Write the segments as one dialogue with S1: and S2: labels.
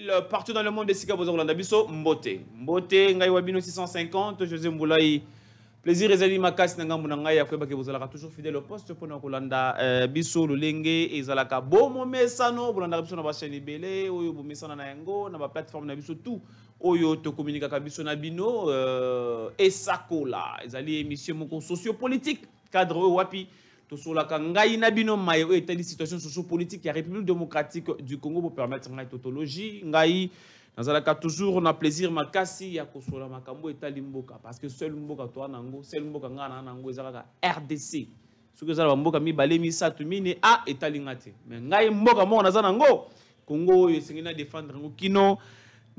S1: ville, partout dans le monde, Sika Bozolanda Biso, Mbote. Mbote, Ngaï Wabino 650, José Mboulaï. Plaisir, Ezali Makas, Nangambounanga, Yakweba, Bozolaka, toujours fidèle au poste pour Nakolanda Biso, Lulenge, Ezalaka, Bomo Mesano, Bolanda Biso, Naba chaîne Belé, Oyo Bomesana Nayango, Naba plateforme Nabiso, tout. Oyo to communique Biso Nabino, Esakola, Ezali émission Moko sociopolitique, cadre Wapi. Sur la Kangaï Nabino Mayo est une situation sociopolitique qui a République démocratique du Congo pour permettre une tautologie. Ngaï, dans la cas toujours, on a plaisir makasi ya kosola makambo et limboka parce que seul mboka toi nango, seul mboka ngana nango ezalaka RDC. Ce que ça mboka mi balé mi satu mine a et lingate. Mais ngaï mboka mo na zanango Congo yesengena défendre ngo kino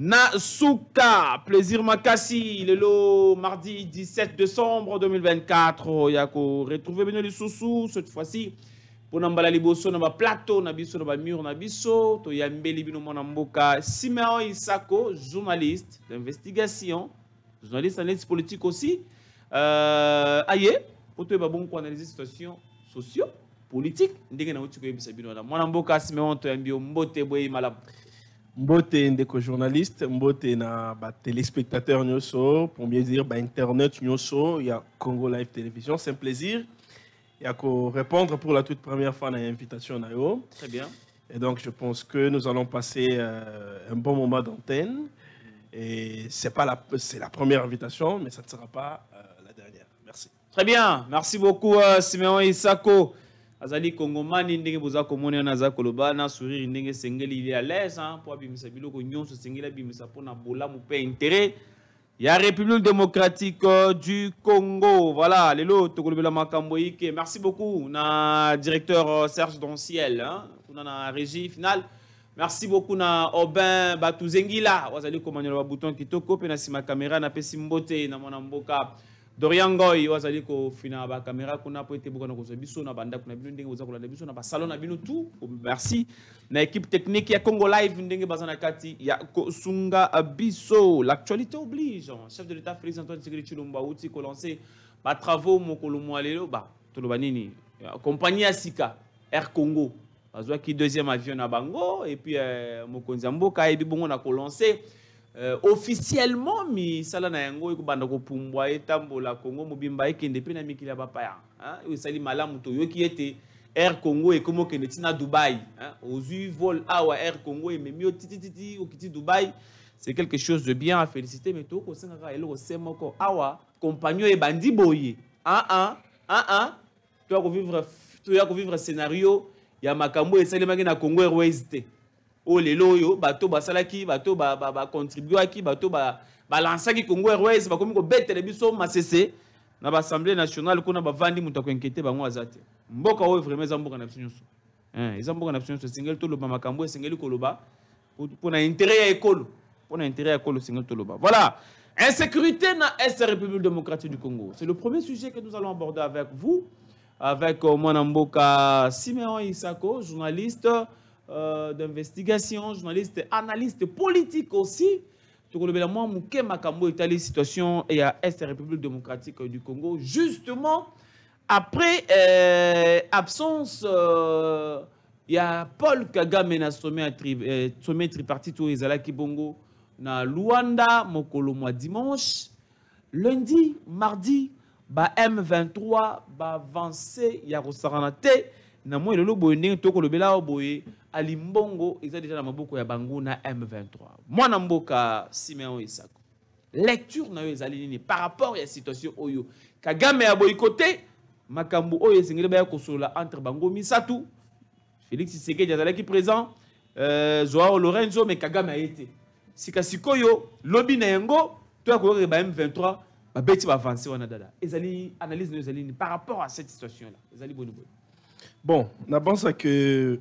S1: na Souka, plaisir makasi, le mardi 17 décembre 2024, yako retrouver Beno Lisusu cette fois-ci pour nambala liboso na ba plateau na biso na ba mur na biso to yambeli bino mona mboka Simeon Isako, journaliste d'investigation, journaliste analyste politique aussi. Aye, pour te ba bon ko analyser situation socio-politique ndenge na uti ko yebisa bino na mona mboka Simeon to yambio mbote boy malam.
S2: Mbote ndeko journaliste, mbote na ba téléspectateurs nyoso, pour mieux dire ba internet nyoso, il y a Congo Live Télévision, c'est un plaisir. Il y a qu'à répondre pour la toute première fois à l'invitation nayo.
S1: Très bien.
S2: Et donc je pense que nous allons passer un bon moment d'antenne. Et c'est la première invitation, mais ça ne sera pas la dernière. Merci.
S1: Très bien, merci beaucoup Simeon Isako. Azali Kongomani ndenge boza komoni na za koloba na sourire ndenge sengeli il est à l'aise hein pour abimisa biloko nyonso sengeli abimisa pona bola mu pe intérêt ya République démocratique du Congo. Voilà, lelo tokolobela makambo yike. Merci beaucoup na directeur Serge Donciel hein kuna na régie finale. Merci beaucoup na Aubin Batuzengila wazali komanyela ba bouton kitoko pe na sima caméra na pesi mbote na mwana mboka Dorian Goy wazali ko fina ba caméra kuna po ete bokana ko biso na banda kuna bino ndenge bozakula na biso na ba salon na bino tout. Merci na équipe technique ya Congo Live ndenge bazana kati ya Kosunga Biso. L'actualité oblige. Chef de l'État Félix Antoine Tshisekedi Tshilombo outi ko lancer ba travaux mokolo mwalelo ba toloba nini compagnie ya Sika Air Congo bazwa ki deuxième avion na bango et puis mokonzi mboka ebi bongo na ko lancer officiellement mi sala na yango ekobanda kopumbwa etambola Congo mobimba ekende pe na mikili ya bapaya hein esali malamu to yoki ete Air Congo ekomo kende tina Dubaï hein ozui vol awa Air Congo et memi otititi okiti Dubaï, c'est quelque chose de bien à féliciter mais to ko sengaka eloko semoko awa compagnon e bandi boye to ya ko vivre scénario ya makambo esali mangi na Congo Airways te. Oh les loyo bateau basalaki bateau ba contribuer ki bateau ba lansaki Congo Airways ba komi ko betele biso masese na ba assemblée nationale kuna ba vandi muta ko inquiéter bango azate mboka o vraiment zamboka na biso nyonso ezamboka na biso nyonso singeli to loba makambo singeli ko loba pour na intérêt ya école pour na intérêt ya école singeli to loba. Voilà, insécurité na Est République démocratique du Congo, c'est le premier sujet que nous allons aborder avec vous avec mon mboka Simeon Isako, journaliste d'investigation, journaliste, analyste politique aussi. Tout le monde mouké makambo Italie situation et à Est République démocratique du Congo justement après absence il y a Paul Kagame na sommet tripartite au ezalaki bongo na Luanda mokolo mois dimanche, lundi, mardi ba M23 ba avancé ya kosarana te na moi lelo boye ndenge to kolobela boye alimbongo eza déjà na maboko ya bango na M23. Mwana mboka Simeon Isako, lecture na yo ezali nini par rapport à la situation oyo Kagame a boycotté makambo oyo esengeli ba kosola entre bango misatu Félix Tshisekedi azalaki présent Joao Lorenzo mais Kagame a été sikasikoyo lobby na yango to ya ko ba M23 ba beti ba avancer wana dada ezali analyse na ezali par rapport à cette situation là ezali boni.
S2: Bon, je pense que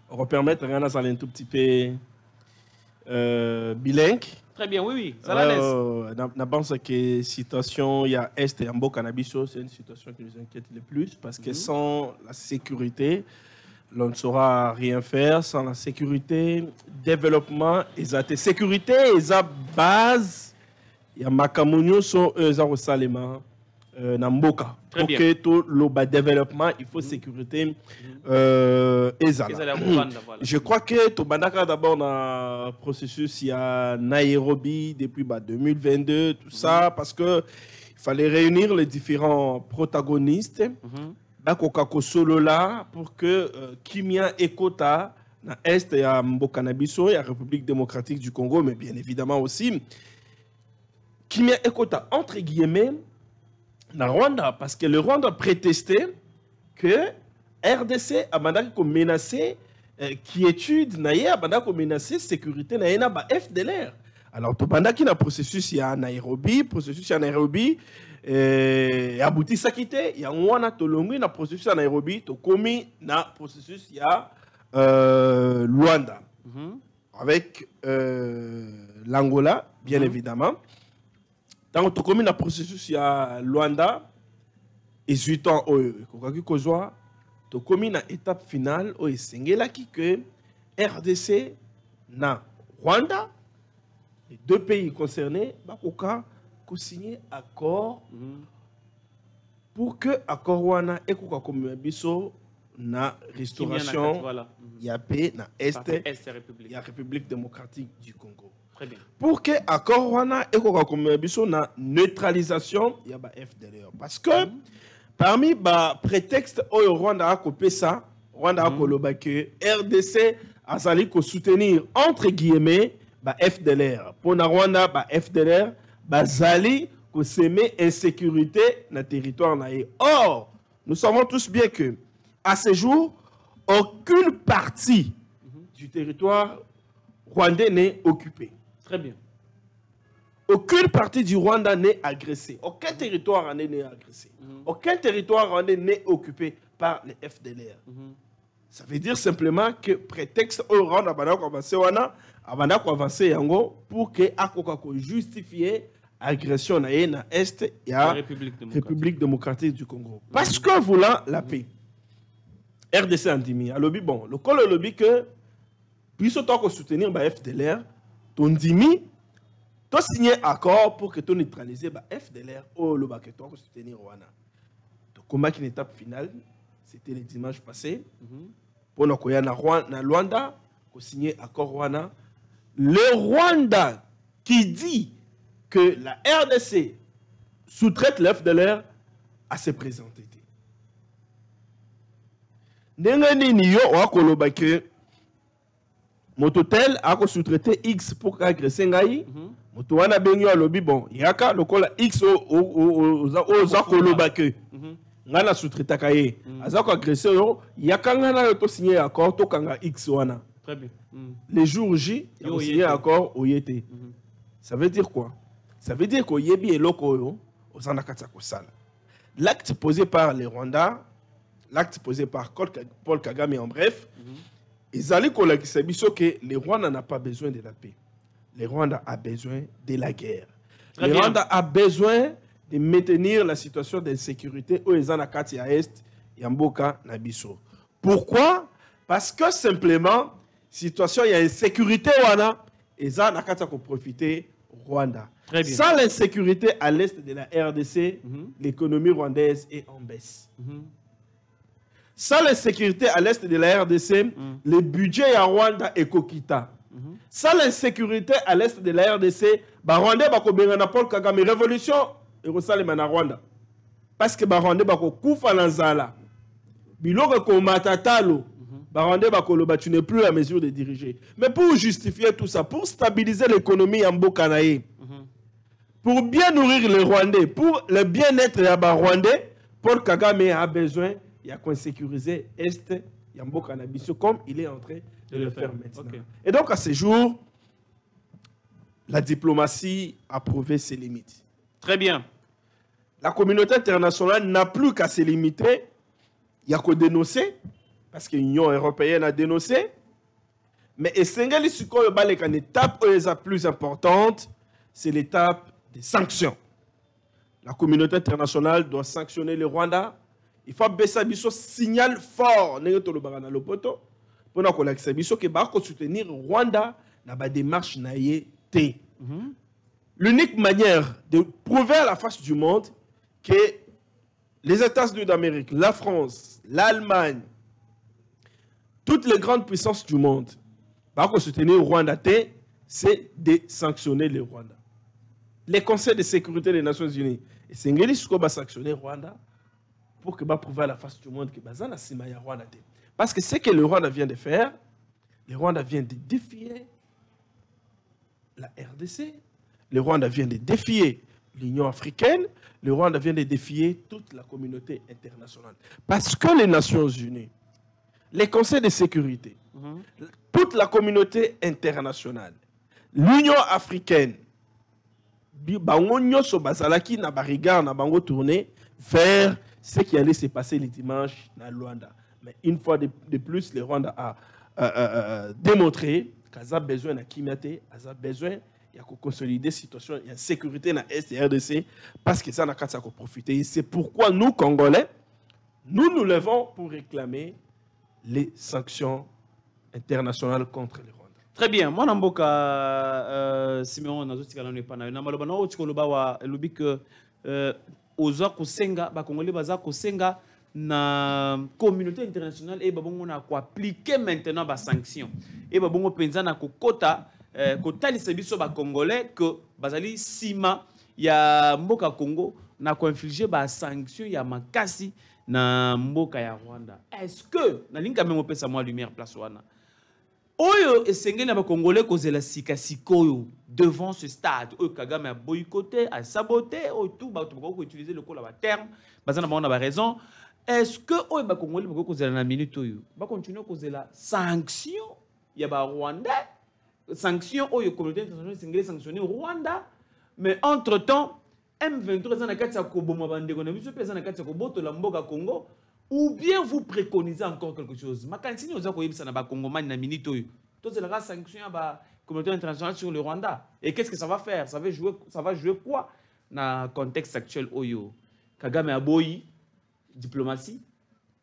S2: on va permettre à aller un tout petit peu bilingue.
S1: Très bien, oui, ça la laisse.
S2: Je pense que la situation, il y a Est et Ambo Cannabis, c'est une situation qui nous inquiète le plus parce que sans la sécurité, l'on ne saura rien faire. Sans la sécurité, développement, et sécurité, et base, il y a Makamunyo, sont eux, Salema. na mboka.
S1: Très
S2: Pour
S1: bien.
S2: que tout le développement, il faut sécurité ezala. Je crois que tout bandaka d'abord dans le processus il y a Nairobi depuis 2022 tout ça parce que il fallait réunir les différents protagonistes bakokako solo là pour que kimia ekota na est ya mboka na biso ya République démocratique du Congo mais bien évidemment aussi kimia ekota entre guillemets na Rwanda parce que le Rwanda prétestait que RDC a menacé quiétude naïe a menacé sécurité naïe na ba FDLR. Alors tout pendant qu'il y a processus il y a Nairobi abouti ça quitté il y a un tolongi na processus à Nairobi to komi na processus il y a Luanda avec l'Angola bien évidemment. Dans le commune na processus il y a Luanda et 8 ans kozwa to commune na étape finale o esengela ki que RDC na Rwanda les deux pays concernés bakoka ko signer accord pour que accord wana ekoka comme biso na restauration ya paix na est ya République démocratique du Congo.
S1: Très bien.
S2: Pour que accord wana ekoka comme biso na neutralisation ya ba FDLR parce que parmi ba prétexte au Rwanda a copé ça Rwanda a koloba que RDC azali ko soutenir entre guillemets ba FDLR pour na Rwanda ba FDLR bazali ko semer insécurité na territoire na ye. Or nous savons tous bien que à ce jour aucune partie du territoire rwandais n'est occupée.
S1: Très bien.
S2: Aucune partie du Rwanda n'est agressée. Aucun territoire rwandais n'est agressé. Aucun territoire rwandais n'est occupé par les FDLR. Ça veut dire simplement que prétexte au Rwanda a avancé pour que Akoka justifier agression na est et la République démocratique du Congo. Parce que voulant la paix. RDC Andimi a lobby bon. Le col lobby que puisse soutenir ba FDLR ton dimi tu signé accord pour que tu neutraliser ba FDLR au loba que tu soutenir Rwanda. Donc combat qui étape finale, c'était le dimanche passé. Pour na koya na Luanda, ko signé accord Rwanda. Le Rwanda qui dit que la RDC sous-traite le FDLR à se présenter. Ndenge nini yo wa koloba que mototel a sous-traité X pour agresser ngai. Moto wana bengi wa lobby bon yaka lokola X o za koloba que ngana sous-traité kaye aza ko agresser yo yaka ngana yo to signer accord to kanga X wana.
S1: Très bien.
S2: Les jours J yo signer accord oyete. Ça veut dire quoi? Ça veut dire que yebi eloko yo ozana katsa ko sala. L'acte posé par les Rwandais, l'acte posé par Paul Kagame en bref, ils allaient que les Rwandais n'ont pas besoin de la paix. Les Rwandais ont besoin de la guerre. Les Rwandais ont besoin de maintenir la situation d'insécurité où ils sont à Katia Est et en Boka Nabiso. Pourquoi? Parce que simplement, situation il y a insécurité ils sont à Katia pour profiter Rwanda. Sans l'insécurité à l'est de la RDC, l'économie rwandaise est en baisse. Sans l'insécurité à l'est de la RDC, le budget à Rwanda est kokita. Sans l'insécurité à l'est de la RDC, Rwanda va kobengana Paul Kagame révolution et Rosalema na Rwanda. Parce que Rwanda va kufa na nzala. Biloko ko matatalo. Rwanda va koloba tu n'es plus à mesure de diriger. Mais pour justifier tout ça, pour stabiliser l'économie en Bokanaï, pour bien nourrir les Rwandais, pour le bien-être des Rwandais, Paul Kagame a besoin de sécuriser Est Yamboka Nabiso comme il est en train de le faire maintenant. Okay. Et donc à ce jour, la diplomatie a prouvé ses limites.
S1: Très bien.
S2: La communauté internationale n'a plus qu'à se limiter. Il y a qu'à dénoncer, parce que l'Union européenne a dénoncé. Mais l'étape la plus importante, c'est l'étape des sanctions. La communauté internationale doit sanctionner le Rwanda. Il faut baisser un signal fort pour soutenir le Rwanda dans la démarche naïe. L'unique manière de prouver à la face du monde que les États-Unis d'Amérique, la France, l'Allemagne, toutes les grandes puissances du monde, par contre, soutenir le Rwanda, c'est de sanctionner le Rwanda. Les conseils de sécurité des Nations Unies, c'est ce qu'on va sanctionner le Rwanda pour que prouver à la face du monde que Bazana Simaya Rwanda. Parce que ce que le Rwanda vient de faire, le Rwanda vient de défier la RDC, le Rwanda vient de défier l'Union africaine, le Rwanda vient de défier toute la communauté internationale. Parce que les Nations Unies, les conseils de sécurité, toute la communauté internationale, l'Union africaine, bango nyonso bazalaki na barigar na bango tourné vers ce qui allait se passer le dimanche dans le Rwanda. Mais une fois de plus, le Rwanda a démontré qu'il a besoin de Kimiate, il a besoin de consolider la situation, il y a sécurité dans l'Est et RDC, parce que ça n'a qu'à profiter. C'est pourquoi nous, Congolais, nous levons pour réclamer les sanctions internationales contre le Rwanda.
S1: Très bien. Moi, Namboka, Simeon, Nazotika, n'est pas là. Namaloba, non, tu koloba wa lobi que oza kosenga, ba Congolais baza kosenga na communauté internationale et babongo na ko appliquer maintenant ba sanctions. Et babongo penza na ko kota kotali sebiso ba Congolais que bazali sima ya mboka Congo na ko infliger ba sanctions ya makasi na mboka ya Rwanda. Est-ce que na linga même pesa moi lumière place wana? Oyo esengeli na ba Congolais kozela sika sikoyo devant ce stade. Oyo Kagame a boycotté, a saboté, oyo tout ba to ko utiliser le col à terme, bazana ba on a raison. Est-ce que oyo ba Congolais ba kozela na minute oyo ba continuer kozela sanction ya ba Rwanda? Sanction oyo communauté internationale esengeli sanctionner Rwanda, mais entre-temps M23 za na kati ya koboma bandeko na biso pesa na kati ya kobotola mboka Congo. Ou bien vous préconisez encore quelque chose. Makansini oza koyebisa na ba Congomani na minute oyo. Tous la sanction à la communauté internationale sur le Rwanda. Et qu'est-ce que ça va faire? Ça va jouer quoi dans le contexte actuel oyo? Kagame a boyi diplomatie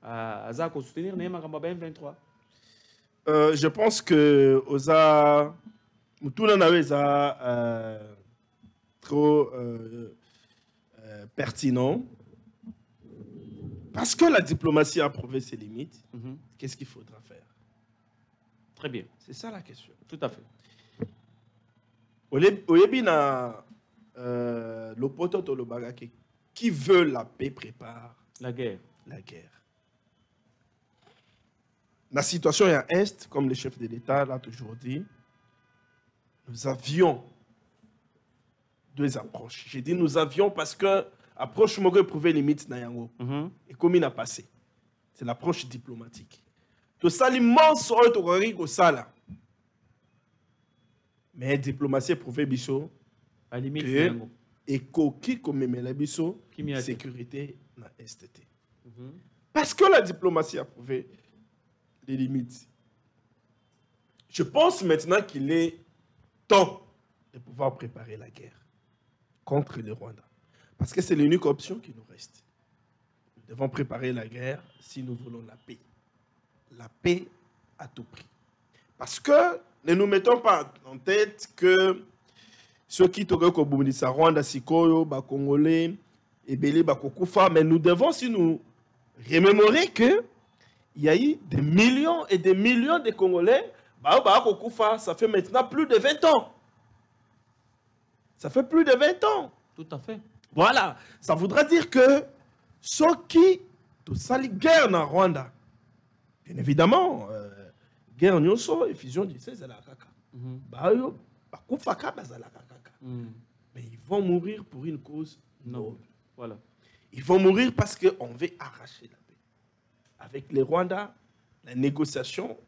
S1: aza ko soutenir Neymar Kamba M23.
S2: Je pense que oza mutuna naweza trop pertinent. Parce que la diplomatie a prouvé ses limites, qu'est-ce qu'il faudra faire?
S1: Très bien.
S2: C'est ça la question.
S1: Tout à fait.
S2: Oyebina l'opoto to lobagake qui veut la paix prépare
S1: la guerre.
S2: La guerre. La situation à Est, comme le chef de l'État l'a toujours dit, nous avions deux approches. J'ai dit nous avions parce que approche mogo prouver limite na yango. Et comme il a passé. C'est l'approche diplomatique. Tout ça l'immense to sala. Mais diplomatie prouver biso
S1: à limite
S2: et qui comme la biso sécurité na STT. Parce que la diplomatie a prouvé les limites. Je pense maintenant qu'il est temps de pouvoir préparer la guerre contre le Rwanda. Parce que c'est l'unique option qui nous reste. Nous devons préparer la guerre si nous voulons la paix. La paix à tout prix. Parce que ne nous mettons pas en tête que ceux qui toquent au Burundi, Rwanda, Sikoyo, Congolais, et Bélé, Kokufa, mais nous devons, si nous remémorer qu'il y a eu des millions et des millions de Congolais, Kokufa, ça fait maintenant plus de 20 ans. Ça fait plus de 20 ans.
S1: Tout à fait.
S2: Voilà, ça voudra dire que ceux qui ont sali guerre dans Rwanda, bien évidemment, guerre nyonso et fusion du 16 à la kaka. Mais ils vont mourir pour une cause noble.
S1: Voilà.
S2: Ils vont mourir parce qu'on veut arracher la paix. Avec les Rwandais, la négociation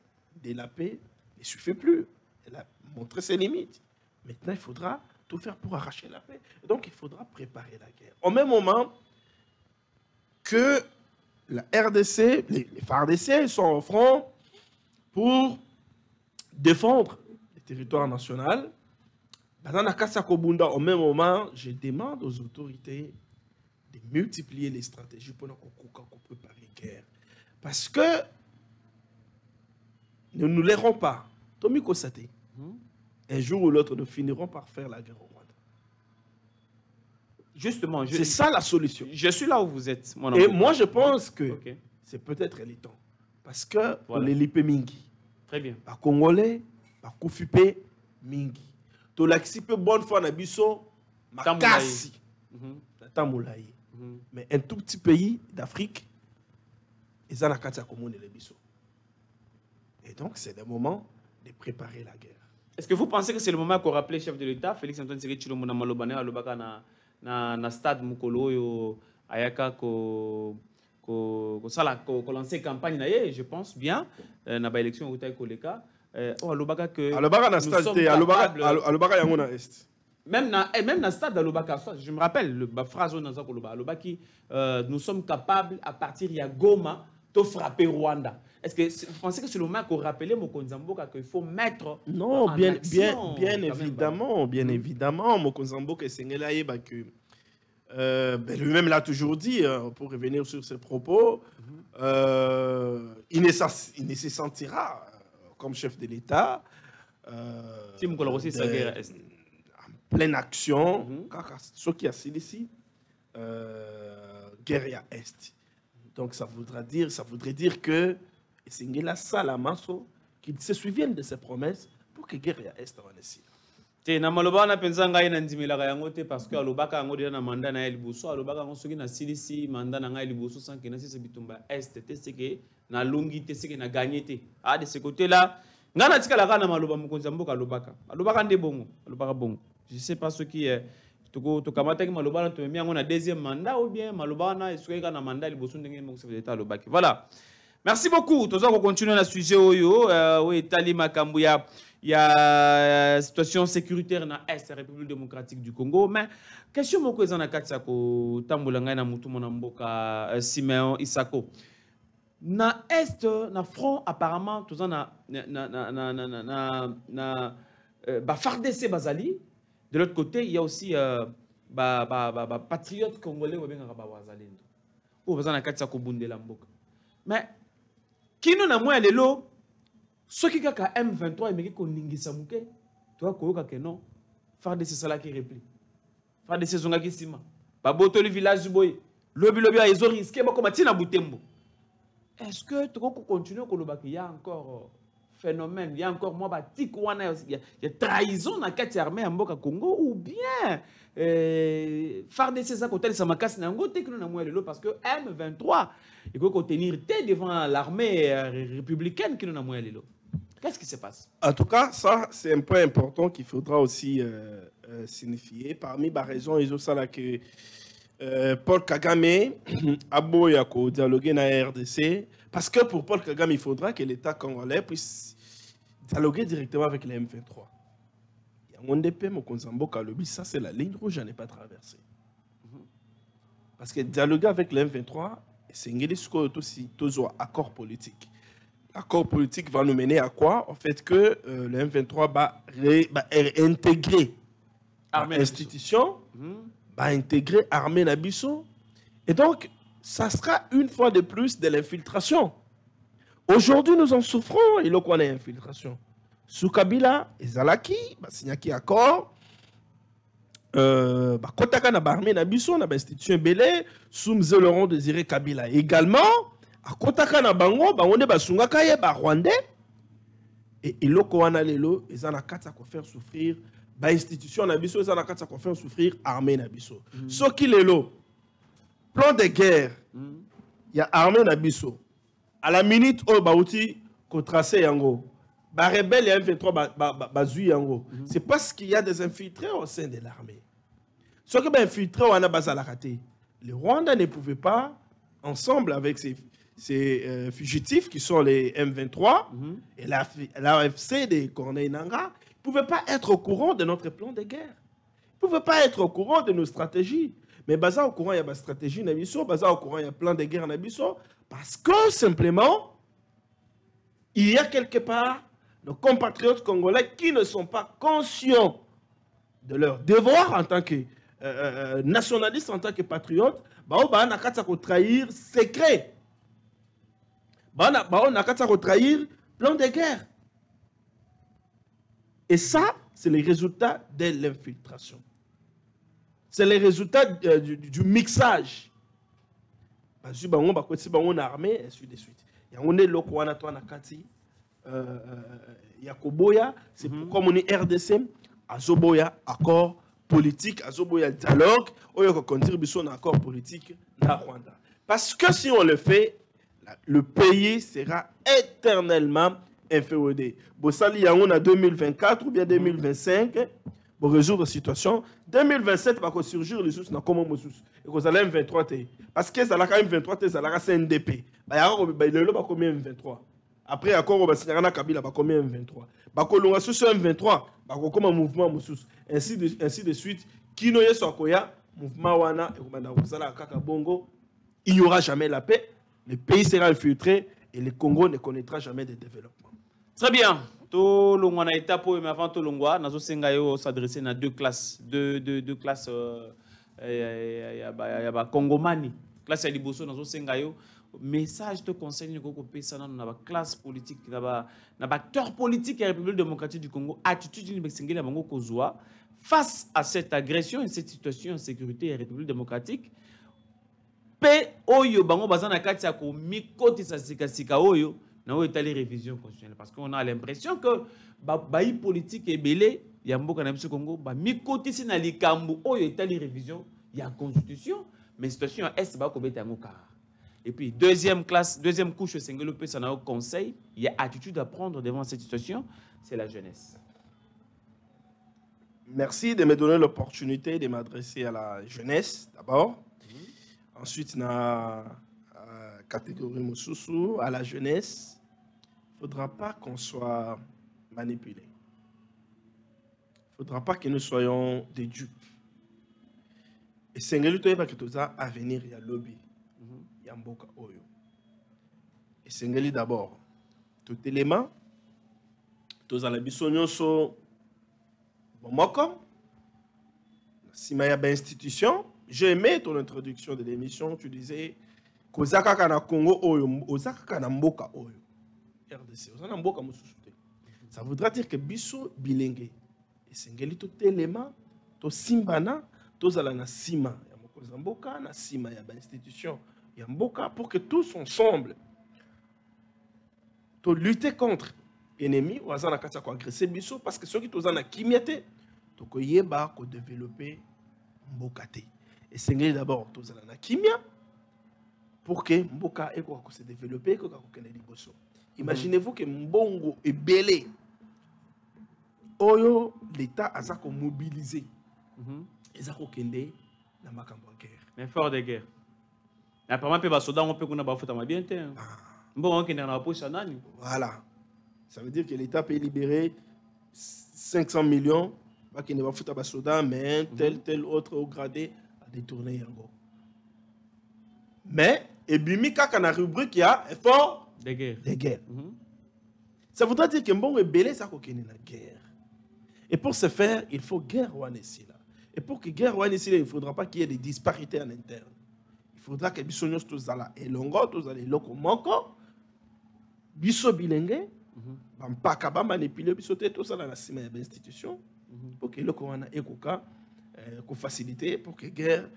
S2: de la paix ne suffit plus. Elle a montré ses limites. Maintenant, il faudra tout faire pour arracher la paix. Et donc, il faudra préparer la guerre. Au même moment que la RDC, les FARDC sont au front pour défendre le territoire national. Au même moment, je demande aux autorités de multiplier les stratégies pour préparer la guerre. Parce que nous ne nous lairons pas. Tomiko Sate. Un jour ou l'autre, nous finirons par faire la guerre au Rwanda.
S1: Justement,
S2: c'est ça la solution.
S1: Je suis là où vous êtes.
S2: Et moi, je pense que
S1: okay.
S2: c'est peut-être le temps. Parce que
S1: voilà.
S2: les lipé mingi.
S1: Très bien.
S2: Les Congolais, les Koufipé mingi. To l'axipe bonne fois na biso, makasi. Tamoulaye. Mais un tout petit pays d'Afrique, ils ont la carte à commune les biso. Et donc, c'est le moment de préparer la guerre.
S1: Est-ce que vous pensez que c'est le moment qu'on rappelle le chef de l'État, Félix Antoine Tshisekedi Tshilombo na malobane alobaka na stade mukolo yo ayaka ko lancer campagne na ye, je pense bien na ba élection au taille koleka alobaka que
S2: alobaka na stade alobaka yango na est.
S1: Même na stade alobaka, je me rappelle le phrase dans ça koloba alobaki nous sommes capables à partir ya Goma de frapper Rwanda. Est-ce que vous pensez que c'est le moment qu'on rappelle Mokonzi Mboka qu'il faut mettre
S2: non,
S1: en action,
S2: bien évidemment, Mokonzi Mboka Sengela Yeba que lui-même l'a toujours dit, pour revenir sur ses propos, il ne se sentira comme chef de l'État en pleine action, ce qui a signe ici, guerre à Est. Donc ça voudrait dire que Sengela Salamaso, qu'il se souvienne de ses promesses pour que guerre à Est en ici.
S1: Na maloba na penza ngai na ndimela yango te parce que alobaka ngo na mandat na liboso alobaka ngo soki na silisi mandat na ngai liboso sans que na sise bitumba Est te c'est que na longi te c'est que na gagné te de ce côté là ngana tikala kana maloba Mokonzi Mboka alobaka nde bongo alobaka bongo je sais pas ce qui est to kamata ki maloba na to mi yango na deuxième mandat ou bien maloba na esoki na mandat liboso ndenge mo chef d'état alobaki. Voilà, merci beaucoup. Toza ko continuer na sujet oyo etali makambo ya situation sécuritaire na Est République démocratique du Congo. Mais question moko ezana kati ya ko tambola ngai na mutu mona mboka Simeon Isako na Est na front apparemment toza na FARDC bazali. De l'autre côté, il y a aussi patriotes congolais ou bien bazalendo. Ou bazana kati ya ko bundela mboka. Mais kino na moya lelo soki kaka M23 emeki koningisa muke to koyoka ke non FARDC salaki repli FARDC zongaki sima babotoli village boy lobi a ils ont risqué bako matina Butembo. Est-ce que tu peux continuer koloba qu'il y a encore phénomène, il y a encore moi batik wana il y a trahison na kati armée mboka Congo ou bien FARDC ça côté ça makasi na ngo tekino na moya lelo parce que M23 il faut contenir devant l'armée républicaine qui nous a moyen lelo. Qu'est-ce qui se passe?
S2: En tout cas, ça, c'est un point important qu'il faudra aussi signifier. Parmi les raisons, ils ont ça là que Paul Kagame a beau dialoguer dans la RDC. Parce que pour Paul Kagame, il faudra que l'État congolais puisse dialoguer directement avec les M23. Il y a un DP, Mokonzi Mboka Lobi, ça c'est la ligne rouge à ne pas traverser. Parce que dialoguer avec les M23, c'est un accord politique. L'accord politique va nous mener à quoi? En fait que le M23 va intégrer l'institution, va intégrer l'armée Nabiso. Et donc, ça sera une fois de plus de l'infiltration. Aujourd'hui, nous en souffrons et là, on a infiltration. Sous Kabila, Ezalaki, signé un accord. Kotaka na barmé na biso na institution belé sous Mzee Laurent Désiré Kabila également à Kotaka na bango bangonde basunga kaye ba rwandais et iloko wana lelo ezana kata ko faire souffrir ba institution na biso ezana kata ko faire souffrir armée na biso soki lelo plan de guerre ya armée na biso à la minute o bauti ko tracer yango ba rebelle ya M23 bazui yango c'est parce qu'il y a des infiltrés au sein de l'armée. Ce qui est infiltré, on a basé. Les Rwandais ne pouvaient pas, ensemble avec ces fugitifs qui sont les M23 et l'AFC de Corneille Nangaa, ne pouvaient pas être au courant de notre plan de guerre. Ils ne pouvaient pas être au courant de nos stratégies. Mais basé au courant, il y a une stratégie Nabiso, basé au courant, il y a un plan de guerre Nabiso, parce que simplement, il y a quelque part nos compatriotes congolais qui ne sont pas conscients de leur devoir en tant que nationalistes, en tant que patriotes, on a trahir secret. On a trahir plan de guerre. Et ça, c'est le résultat de l'infiltration. C'est les résultats du mixage. Parce que on a armé, et ainsi de suite. Il y a un loko wana to na kati Yakoboya, c'est pourquoi on est RDC, azoboya accord politique, azoboya dialogue, ou yoko contribution à accord politique na Rwanda. Parce que si on le fait, le pays sera éternellement inféodé. Bossali yango na 2024 ou bien 2025 pour résoudre la situation. 2027 va surgir les sources na comment mosus et que ça M23 parce que ça la quand même 23 ça la CNDP. Ba yako ba lelo ba combien M23. Après accord ba signana Kabila ba combien M23. Ba kolonga sur M23 ba comme un mouvement mosus ainsi de suite kino yeso akoya mouvement wana et komanda kozala kaka bongo. Il n'y aura jamais la paix, le pays sera infiltré et le Congo ne connaîtra jamais de développement.
S1: Très bien. To longwa na étape mais avant to longwa nazo senga yo s'adresser na deux classes deux classes ya ba Congomani classe ya liboso nazo senga yo message te conseil ko ko pesa na ba classe politique na ba acteur politique ya République démocratique du Congo attitude ni besengeli bango kozwa face à cette agression et cette situation d'insécurité ya République démocratique pe oyo bango bazana kati ya ko mikotisa sika oyo na oyo etali révision constitutionnelle parce qu'on a l'impression que bayi politique ebele ya mboka na biso Congo ba mikotisi na likambo oyo etali révision ya constitution mais situation est ba ko beta yango kara. Et puis deuxième couche sengelo pesa na conseil, il y a attitude à prendre devant cette situation, c'est la jeunesse.
S2: Merci de me donner l'opportunité de m'adresser à la jeunesse d'abord. Ensuite, na catégorie Moussousou, à la jeunesse, il ne faudra pas qu'on soit manipulé. Il ne faudra pas que nous soyons des dupes. Et c'est un que à venir, il y a lobby, il y a Mboka Oyo. Et c'est un d'abord, tout élément, tous à la bisognon sont bon, comme si il y a une institution. J'ai aimé ton introduction de l'émission. Tu disais Kozaka kana Congo Oyo, Ozaka kana Mboka Oyo. RDC, Ozaka Mboka Moussousouté. Ça voudra dire que Bisso bilingue. Et Sengeli tout élément, to Simbana, to Zalana Sima. Il y a Mokoza Mboka, na Sima, il y a une institution. Il y a Mboka pour que tous ensemble, to lutter contre l'ennemi, ou Azana Kata ko agresser Bisso, parce que ceux qui Tozana Kimiate, to ko yeba ko développer Mbokate. Et c'est d'abord tous la kimia pour que Mboka se développe, que imaginez-vous que Mbongo est belé. Oyo l'État a ça mobilisé. Et ça kende na makambo guerre.
S1: Mais fort de guerre. Apparemment pe ba soda on peut qu'on a ba fouta ma bien té. Bon on kende na poche nani.
S2: Voilà. Ça veut dire que l'État peut libérer 500 millions pas qu'il ne va foutre à Soda, mais tel autre au gradé a détourné Yango. Mais, et bimi kaka na rubrique, il y a effort
S1: de guerre.
S2: Ça voudrait dire que bon est belé, ça qu'il y a une guerre. Et pour ce faire, il faut guerre ou ici là. Et pour que guerre ou ici là, il ne faudra pas qu'il y ait des disparités en interne. Il faudra que bisognos tous ala et longo, tous ala loko moko, biso bilingue, bampaka ba manipuler biso te tous ala la cima de l'institution. Pour que le Corona ait facilité pour que guerre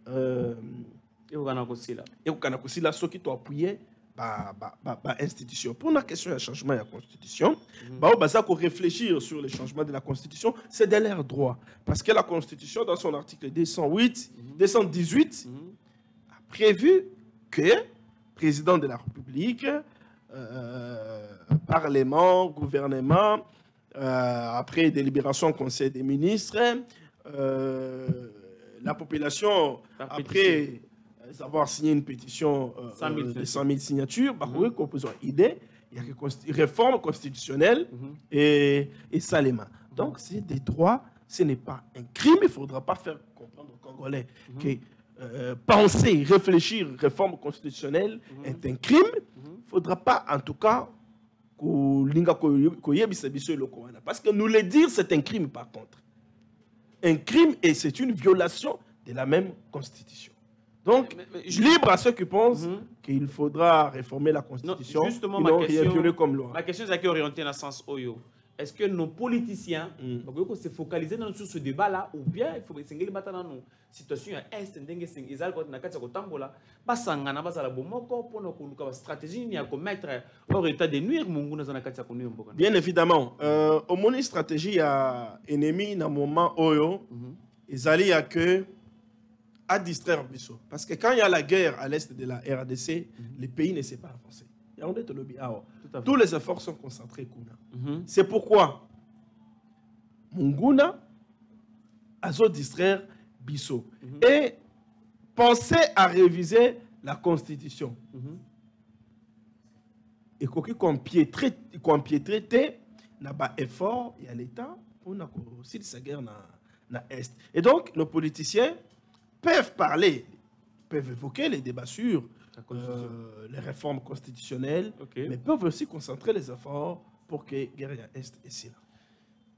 S2: et ceux qui t'ont appuyé institution. Pour la question du changement de la constitution, faut réfléchir sur le changement de la constitution, c'est de leur droit. Parce que la constitution, dans son article 218, a prévu que le président de la République, Parlement, gouvernement, après délibération Conseil des ministres, la population, après avoir signé une pétition de 100 000 signatures, il y a une réforme constitutionnelle et Salema. Donc, c'est des droits, ce n'est pas un crime. Il ne faudra pas faire comprendre aux Congolais que penser, réfléchir, réforme constitutionnelle est un crime. Il ne faudra pas, en tout cas, parce que nous le dire, c'est un crime par contre. Un crime et c'est une violation de la même constitution. Donc, libre à ceux qui pensent qu'il faudra réformer la constitution.
S1: Non, justement,
S2: ma question,
S1: comme loi. Ma question est orientée dans le sens Oyo. est-ce que nos politiciens vont se focaliser sur ce débat-là ou bien il faut que les situation à est ils pour stratégie à commettre hors état de nuire
S2: bien évidemment au moins stratégie à ennemi dans moment oyo ils allaient à que à distraire Bissau parce que quand il y a la guerre à l'est de la RDC les pays ne s'est pas avancé. Tous les efforts sont concentrés. C'est pourquoi Munguna a distraire Bissau et penser à réviser la constitution. Et qu'on piétrer n'a pas effort il y a l'État pour aussi sa guerre na est. Et donc nos politiciens peuvent parler, peuvent évoquer les débats sur les réformes constitutionnelles, mais peuvent aussi concentrer les efforts pour que guerre est ici là.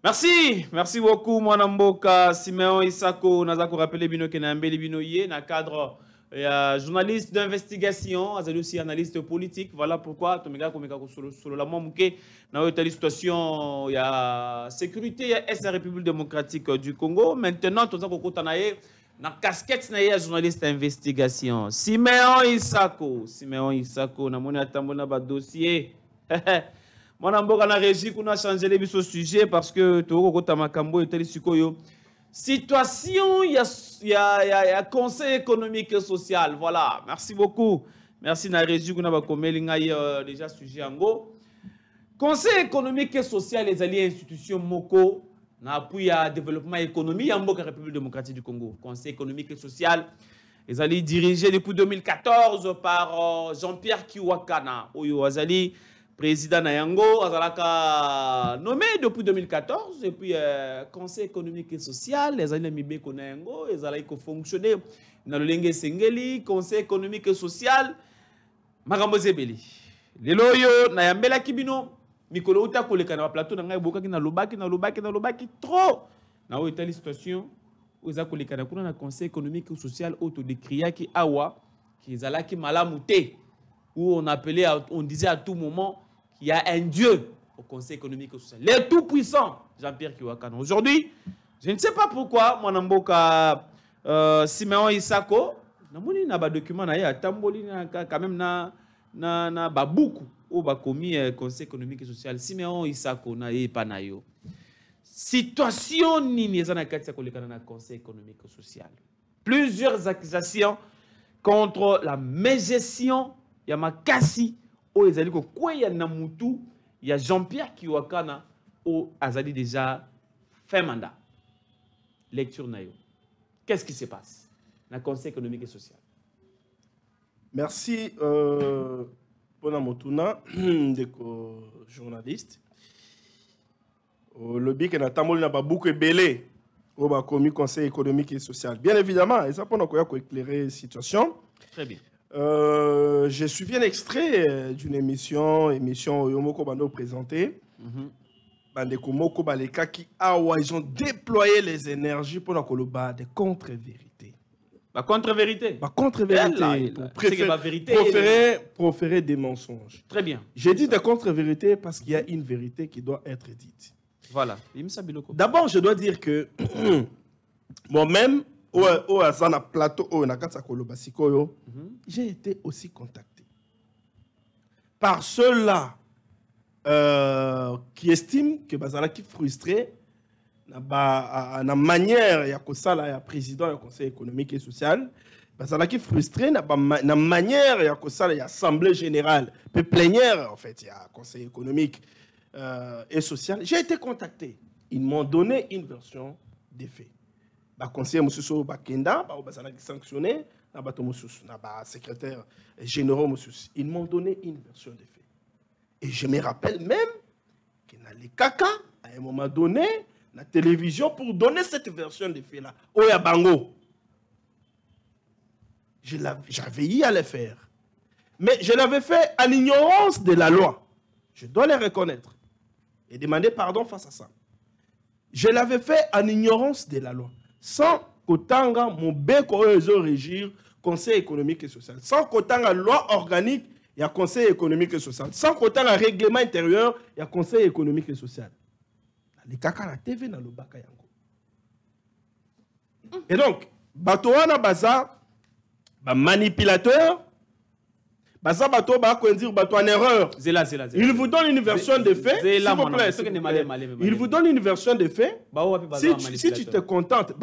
S1: Merci beaucoup Mwanamboka Simeon Isako nazako rappeler bino ke na mbeli bino ye na cadre journaliste d'investigation, aussi analyste politique. Voilà pourquoi tomega komeka ko solo la momuke na otali situation ya sécurité ya la République démocratique du Congo. Maintenant toza ko kotana ye na casquette na ye journaliste d'investigation. Simeon Isako na moni atambo na ba dossier. Mwana mboka na régie kuna changer les biso sujet parce que toko kota makambo etali sikoyo. Situation, il y a conseil économique et social. Voilà, merci beaucoup. Merci na régie kuna ba komelinga déjà sujet ango. Conseil économique et social les alliés institutions moko na appui à développement économique en mboka République démocratique du Congo. Conseil économique et social les alliés dirigés depuis 2014 par Jean-Pierre Kiwakana. Oyo azali président Nayango, Azalaka nommé depuis 2014, et puis Conseil économique et social, les années Mibeko Nayango, ils allaient fonctionner dans le Lengue Sengeli, Conseil économique et social, Magambo Zebeli. Les loyaux, Nayambela Kibino, Mikolo Uta Koleka na plateau, Nanga Boka na lobaki, trop. Na où était la situation, où ils ont Koleka na Conseil économique et social, autodécrié qui Awa, qui Zala qui Malamouté, où on disait à tout moment, il y a un Dieu au Conseil économique et social. Les tout-puissants, Jean-Pierre Kiwakana. Aujourd'hui, je ne sais pas pourquoi, mon amboka Simeon Isako, namoni na ba document na ya tamboli quand même na ba beaucoup au ba commis Conseil économique et social. Simeon Isako na ye panayo. Situation nini ezana katia kolekana na Conseil économique et social. Plusieurs accusations contre la mégestion ya makasi o ezali ko kweya na mutu ya Jean-Pierre Kiwakana o azali déjà fin mandat. Lecture nayo. Qu'est-ce qui se passe dans le Conseil économique et social?
S2: Merci Bona Motuna de journaliste. Le bic na tamol na ba beaucoup belé au ba commis Conseil économique et social. Bien évidemment, et ça pour nous éclairer la situation.
S1: Très bien.
S2: J'ai suivi un extrait d'une émission Yomoko Bando présentée. Bandeko Moko Baleka qui ils ont déployé les énergies pour la Koloba des contre-vérités.
S1: La contre-vérité.
S2: La contre-vérité. Proférer des mensonges.
S1: Très bien.
S2: J'ai dit des contre-vérités parce qu'il y a une vérité qui doit être dite.
S1: Voilà.
S2: D'abord, je dois dire que moi-même, au Azana plateau, au Nakatsa Koloba Sikoyo, j'ai été aussi contacté par ceux-là qui estiment que Bazala qui frustré na manière ya kosala ya président du Conseil économique et social, Bazala qui frustré na manière ya kosala ya assemblée générale, peu plénière en fait, ya Conseil économique et social. J'ai été contacté. Ils m'ont donné une version des faits. Conseiller Moussoussou Bakenda, Bazala qui sanctionné, secrétaire général Moussoussou. Ils m'ont donné une version des faits. Et je me rappelle même qu'il y a les caca à un moment donné, la télévision pour donner cette version des faits-là. Oya Bango. J'avais eu à le faire. Mais je l'avais fait en ignorance de la loi. Je dois le reconnaître. Et demander pardon face à ça. Je l'avais fait en ignorance de la loi. Sans qu'Otanga, mon béco régir Conseil économique et social. Sans qu'Otanga, loi organique, il y a Conseil économique et social. Sans qu'Otanga, règlement intérieur, il y a Conseil économique et social. les kaka la TV na lobaka yango. Et donc, Batoana Baza, manipulateur, Baza Bato ba dire Bato en erreur. Il vous donne une version de fait. S'il vous plaît. Il vous donne une version de fait. Si tu te contentes,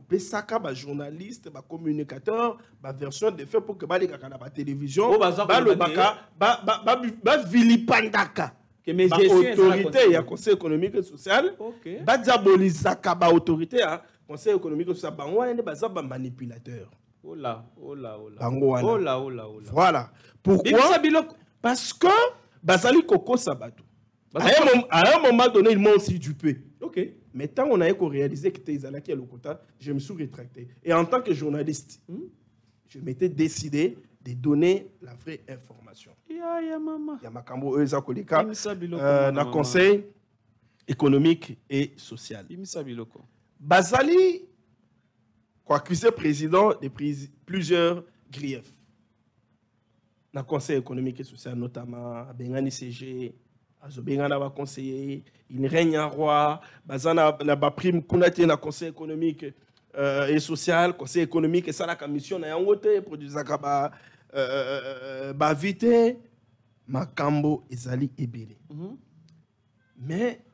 S2: pesaka ba journaliste, ba communicateur, ba version de fait pour que ba les kaka na ba télévision, ba lobaka, ba vilipandaka. Mais autorité, il y a conseil économique et social. Ba diabolisaka ba autorité, conseil économique et social. Ba wana baza ba manipulateur.
S1: Voilà.
S2: Pourquoi? Parce que Bazali Koko Sabato. À un moment donné, ils m'ont aussi dupé. Mais tant on a réalisé que Tézalaki à Lokota, je me suis rétracté. Et en tant que journaliste, je m'étais décidé de donner la vraie information. Il y a Makambo Eza Koleka, dans le conseil économique et social. Bazali accusé président de plusieurs griefs. Dans le conseil économique et social, notamment, Bengani CG, Bengana va conseiller, il règne en roi, Bazana n'a pas prime Kounati dans le conseil économique et social, conseil économique et ça, la commission n'a pas produit Zakaba, Bavite, Makambo, Ezali Ebele. Mais,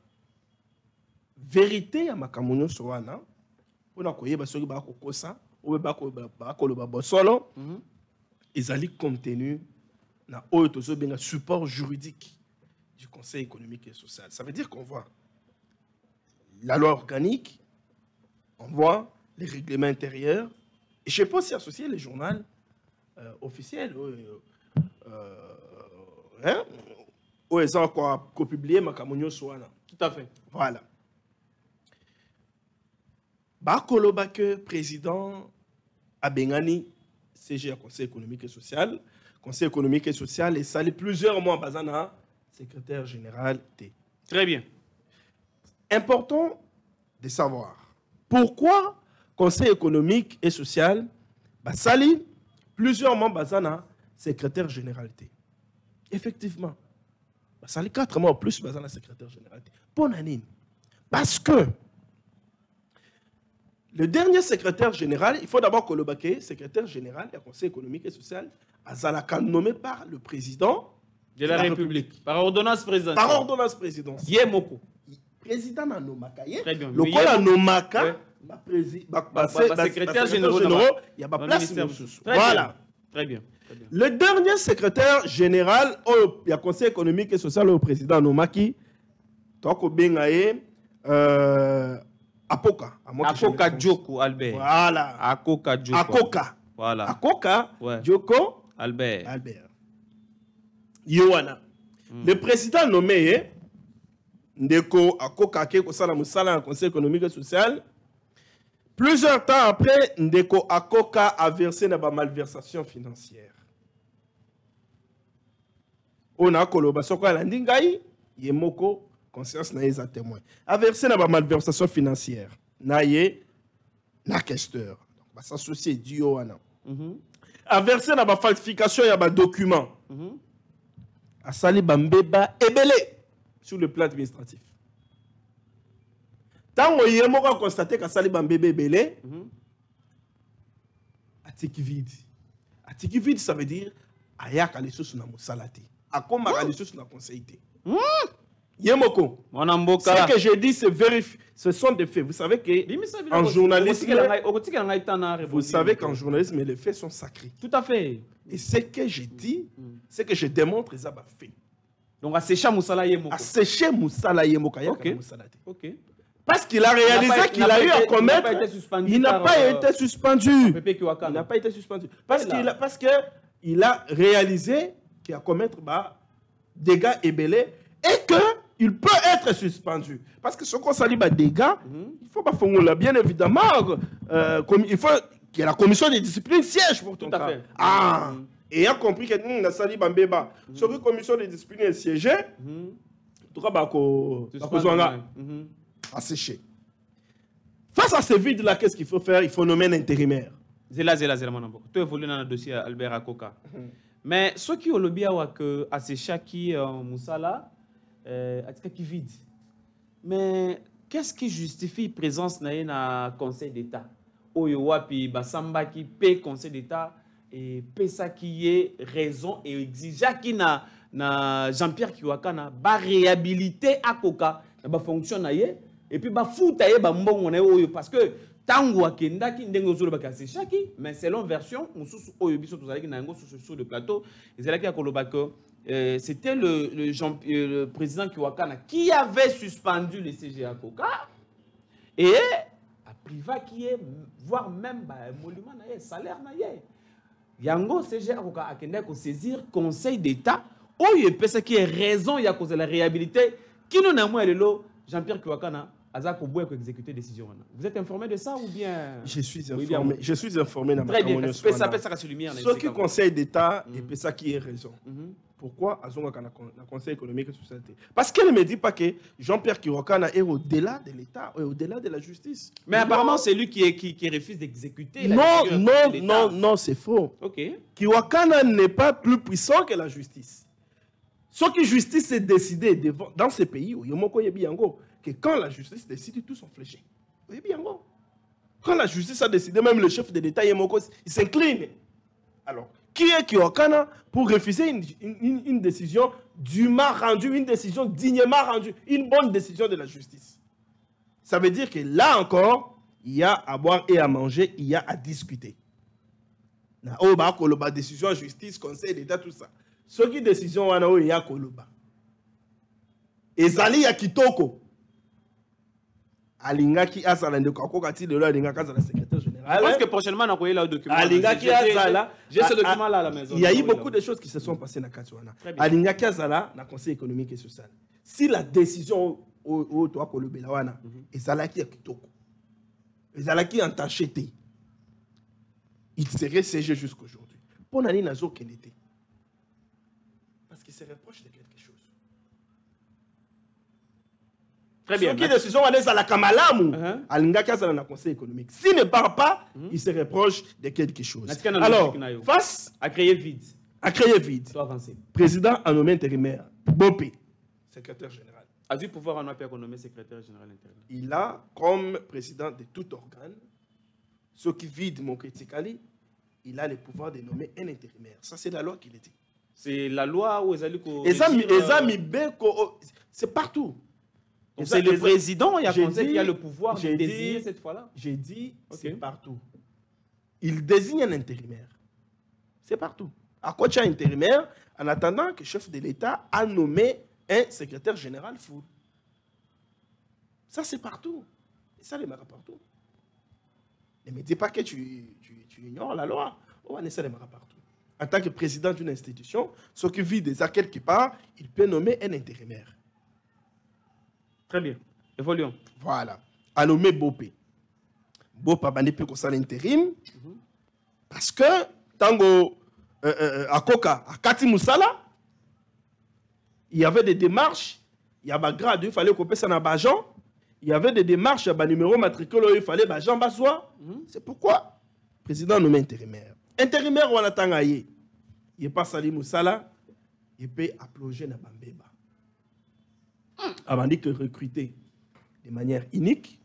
S2: vérité à Makambo Soana, on a koyeba soki ba kokosa ou ba koloba bosolo ezali contenu na oyo tozo benga support juridique du Conseil économique et social. Ça veut dire qu'on voit la loi organique, on voit les règlements intérieurs et je peux aussi associer les journaux officiels où ils ont publié Makamonyo Soana.
S1: Tout à fait.
S2: Voilà. Bakoloba que président Abengani, CG, Conseil économique et social. Conseil économique et social, et ça, plusieurs mois, Bazana, secrétaire général T.
S1: Très bien.
S2: Important de savoir pourquoi Conseil économique et social, Sali, plusieurs mois, Bazana, secrétaire général T. Effectivement, Sali 4 mois ou plus, Bazana, secrétaire général T. Bonne année. Parce que le dernier secrétaire général, il faut d'abord que le baquet, secrétaire général du Conseil économique et social, Azalaka nommé par le président
S1: de la République. Par ordonnance présidentielle.
S2: Par ordonnance présidentielle.
S1: Yemoko.
S2: Président na nomaka.
S1: Très bien.
S2: Le col a nomaka,
S1: secrétaire général,
S2: il y a pas place.
S1: Voilà. Très bien.
S2: Le dernier secrétaire général du Conseil économique et social, le président Nomaki, Toko Bengaye, Akoka
S1: Djoko Albert.
S2: Voilà.
S1: Akoka Djoko.
S2: Akoka.
S1: Voilà.
S2: Akoka Djoko
S1: Albert.
S2: Yowana. Le président nommé Ndeko Akoka Keko Sala Moussala en Conseil économique et social. Plusieurs temps après, Ndeko Akoka a versé dans la malversation financière. On a colobaso kwa landingai Yemoko conscience na yeza témoin. A versé dans la malversation financière. Naye na questeur. Donc s'associer du Yowana. A versé dans la falsification ya ba document. A sali bambeba ebele sur le plan administratif. Tant que Yemoko a constaté qu'à sali bambeba ebele, atiki vide. Atiki vide, ça veut dire ayaka les choses na mosalate. Akoma les choses na conseillité. Yemoko. Ce que je dis, c'est vérifié. Ce sont des faits. Vous savez qu'en journalisme, vous savez qu'en journalisme, les faits sont sacrés.
S1: Tout à fait.
S2: Et ce que je dis, ce que je démontre, c'est fait.
S1: Donc, à sécher Moussala Yemoko.
S2: À sécher Moussala Yemoko.
S1: Ok.
S2: Parce qu'il a réalisé qu'il a eu à commettre. Il n'a pas été suspendu. Il n'a pas été suspendu. Parce qu'il a réalisé qu'il a commettre dégâts ébélés et qu'il peut être suspendu. Parce que ce qu'on s'allie des dégâts, il faut pas faire bien évidemment. Il faut que la commission de discipline siège pour tout à fait. Et il a compris que nous, sali bambeba. Sur la commission de discipline est siégée, tout cas, à sécher. Face à ce vide-là, qu'est-ce qu'il faut faire? Il faut nommer un intérimaire.
S1: Zela, Manambo. Tu évolues dans le dossier Albert Akoka. Mais ceux qui ont le bien à sécher qui Moussala, qui vide. Mais qu'est-ce qui justifie la présence dans le Conseil d'État? Oyo wapi basamba qui paie Conseil d'État et paie ça qui est raison et exige qui na Jean-Pierre Kiwakana ba réhabiliter à Koka ba fonction na ye et puis ba futa ye ba mbongo na oyo parce que tango akenda ki ndengo zolo ba kasi chaki mais selon version mususu oyo biso tozali ki na ngo sur le plateau ezalaki akoloba que c'était le président Kiwakana qui avait suspendu le CGA Koka et à priva qui est voire même bah monument na ye salaire na ye yango CGA Koka akenda ko saisir Conseil d'État oyo pesa qui est raison ya cause la réhabiliter qui nous na moi lelo Jean-Pierre Kiwakana azako boye ko exécuter décision. Vous êtes informé de ça ou bien?
S2: Je suis informé. Je suis informé dans
S1: très bien. Ça peut ça sur lumière.
S2: Ce qui Conseil d'État et c'est ça qui est raison. Pourquoi Azonga kana Conseil économique et social? Parce qu'elle ne me dit pas que Jean-Pierre Kiwakana est au-delà de l'État, au-delà de la justice.
S1: Mais non. Apparemment c'est lui qui refuse d'exécuter la
S2: décision. Non, c'est faux.
S1: OK.
S2: Kiwakana n'est pas plus puissant que la justice. Ce qui justice est décidé dans ces pays où Yomoko Yebiyango que quand la justice décide, tous sont fléchés. Quand la justice a décidé, même le chef de l'État, il s'incline. Alors, qui est Kiwakana pour refuser une décision dûment rendue, une décision dignement rendue, une bonne décision de la justice? Ça veut dire que là encore, il y a à boire et à manger, il y a à discuter. Décision, justice, conseil d'État, tout ça. Ce qui décision, il y a Koloba. Et Zali ya Kitoko. Alingaki Azala de Kakokati de l'Alingaka la secrétaire général.
S1: Je pense que prochainement, on a envoyé le document.
S2: Alingaki Azala.
S1: J'ai ce document-là à la maison.
S2: Il y a eu beaucoup de choses qui se sont passées dans Katsuana. Alingaki Azala, dans le Conseil économique et social. Si la décision au toi Kolobelawana, et Zalaki ya Kitoko, et Zalaki entaché, il serait siégé jusqu'aujourd'hui. Pour Nani Nazo Kenete. Parce qu'il se reproche de quelque chose.
S1: Très bien.
S2: Qui décision à la Kamalamu, à l'Ingaka dans le Conseil économique. S'il ne part pas, il se reproche de quelque chose. Alors, face
S1: à créer vide.
S2: À créer vide. Président a nommé intérimaire Bopé, secrétaire général.
S1: A du pouvoir en appeler nommer secrétaire général intérimaire.
S2: Il a comme président de tout organe, ce qui vide mon critiquali, il a le pouvoir de nommer un intérimaire. Ça, c'est la loi qui le dit.
S1: C'est la loi où
S2: c'est partout.
S1: C'est le président qui a le pouvoir de désigner cette fois-là.
S2: J'ai dit, c'est partout. Il désigne un intérimaire. C'est partout. À quoi tu as un intérimaire en attendant que le chef de l'État a nommé un secrétaire général fou. Ça, c'est partout. Et ça, les marques partout. Ne me dis pas que tu ignores la loi. On va essayer de marques partout. En tant que président d'une institution, ce qui vit déjà quelque part, il peut nommer un intérimaire.
S1: Très bien. Évoluons.
S2: Voilà. A nommé Bopé. Bopé a bandé peu comme ça l'intérim. Parce que, tango à Koka, à Kati Moussala, il y avait des démarches, il y a un grade, il fallait couper ça dans Bajan. Il y avait des démarches, il y a un numéro matricule, il fallait Bajan Bassois. C'est pourquoi le président nommé intérimaire. Intérimaire, on attend à y. Il n'est pas Sali Moussala, il peut aplonger dans Bambeba. Avant de recruter de manière unique,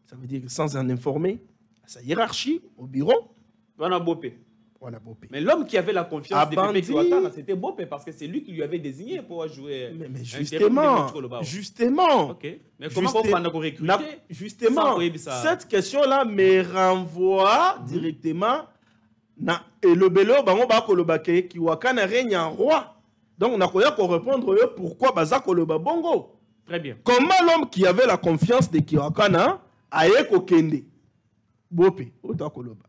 S2: ça veut dire sans en informer à sa hiérarchie, au bureau.
S1: On a Bopé.
S2: On a Bopé.
S1: Mais l'homme qui avait la confiance de Pépé Kiwakana, c'était Bopé parce que c'est lui qui lui avait désigné pour jouer.
S2: Mais justement.
S1: Okay. Mais comment on va recruter?
S2: Justement, cette question-là me renvoie directement et le bélo bango ba kolobake Kiwakana règne en roi. Donc on a qu'à répondre pourquoi Bazako le Bongo.
S1: Très bien.
S2: Comment l'homme qui avait la confiance de Kiwakana a été Kende Bopé, Otakoloba,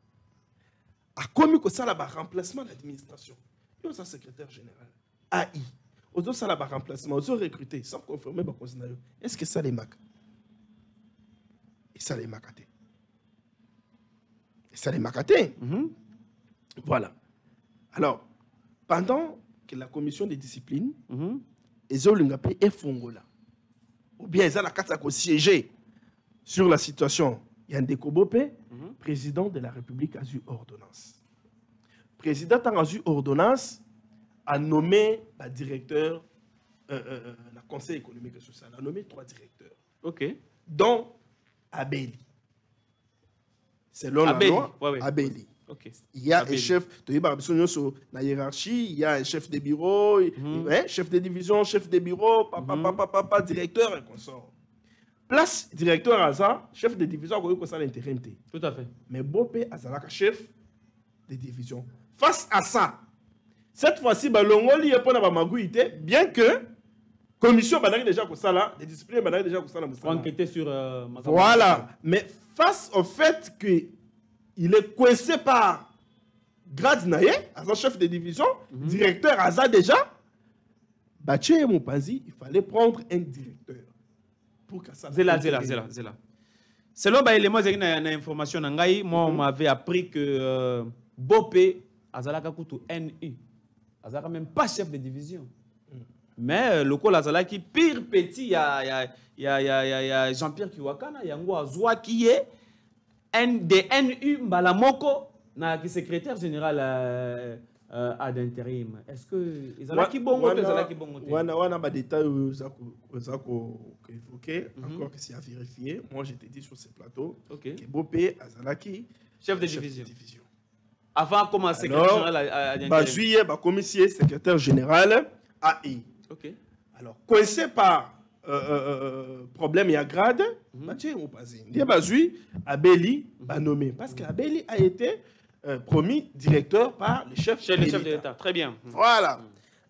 S2: a commis que ça là remplacement de l'administration. Il y a un secrétaire général. AI. Ozo ça là remplacement, ozo recruter sans confirmer ba consinayo. Est-ce que ça les marque? Et ça les marquaté. Et ça les marquaté. Voilà. Alors, pendant que la commission de discipline est fongola. Ou bien ils ont la carte à siéger sur la situation. Il y a un décobopé, président de la République a eu ordonnance. Président a eu ordonnance a nommé le directeur du Conseil économique et social, a nommé 3 directeurs.
S1: Ok.
S2: dont Abeli. Selon
S1: Abeli,
S2: la loi,
S1: ouais, ouais.
S2: Abeli.
S1: Ok.
S2: Il y a
S1: Abeli.
S2: un chef, de la hiérarchie, il y a un chef de bureau, chef de division, chef de bureau, papa, directeur et consort. Place directeur à ça, chef de division, on ça l'intérim.
S1: Tout à fait.
S2: Mais Bopé Azalaka, chef de division. Face à ça, cette fois-ci, Longoli est pour la Magouité, bien que commission banane déjà pour ça là, les disciplines banane déjà pour ça là.
S1: Pour enquêter sur.
S2: Voilà. Mais face au fait qu'il est coincé par grade naye, Aza chef de division, directeur Aza déjà, Baché et Mopanzi, il fallait prendre un directeur. Pour que ça.
S1: Zela. Selon l'élément de l'information, moi on m'avait appris que Bopé Azalaka Koutou NU. Azalaka même pas chef de division. Mais le col Azalaki, pire petit, il y a Jean-Pierre Kiwakana, il y a Ngwa Zoua qui est des NU Mbalamoko, qui est secrétaire général à d'intérim. Est-ce que Azalaki bon ou Azalaki bon?
S2: On a des détails évoqués, encore que c'est à vérifier. Moi, j'étais dit sur ce plateau que Bopé Azalaki,
S1: chef de division. Avant, comment secrétaire général à d'intérim?
S2: Juillet, commissaire secrétaire général AI.
S1: Ok.
S2: Alors, coincé par problème, il y a grade, on passe. Il y a Abeli nommé. Parce qu'Abeli a été promis directeur par le chef de l'État.
S1: Très bien.
S2: Voilà.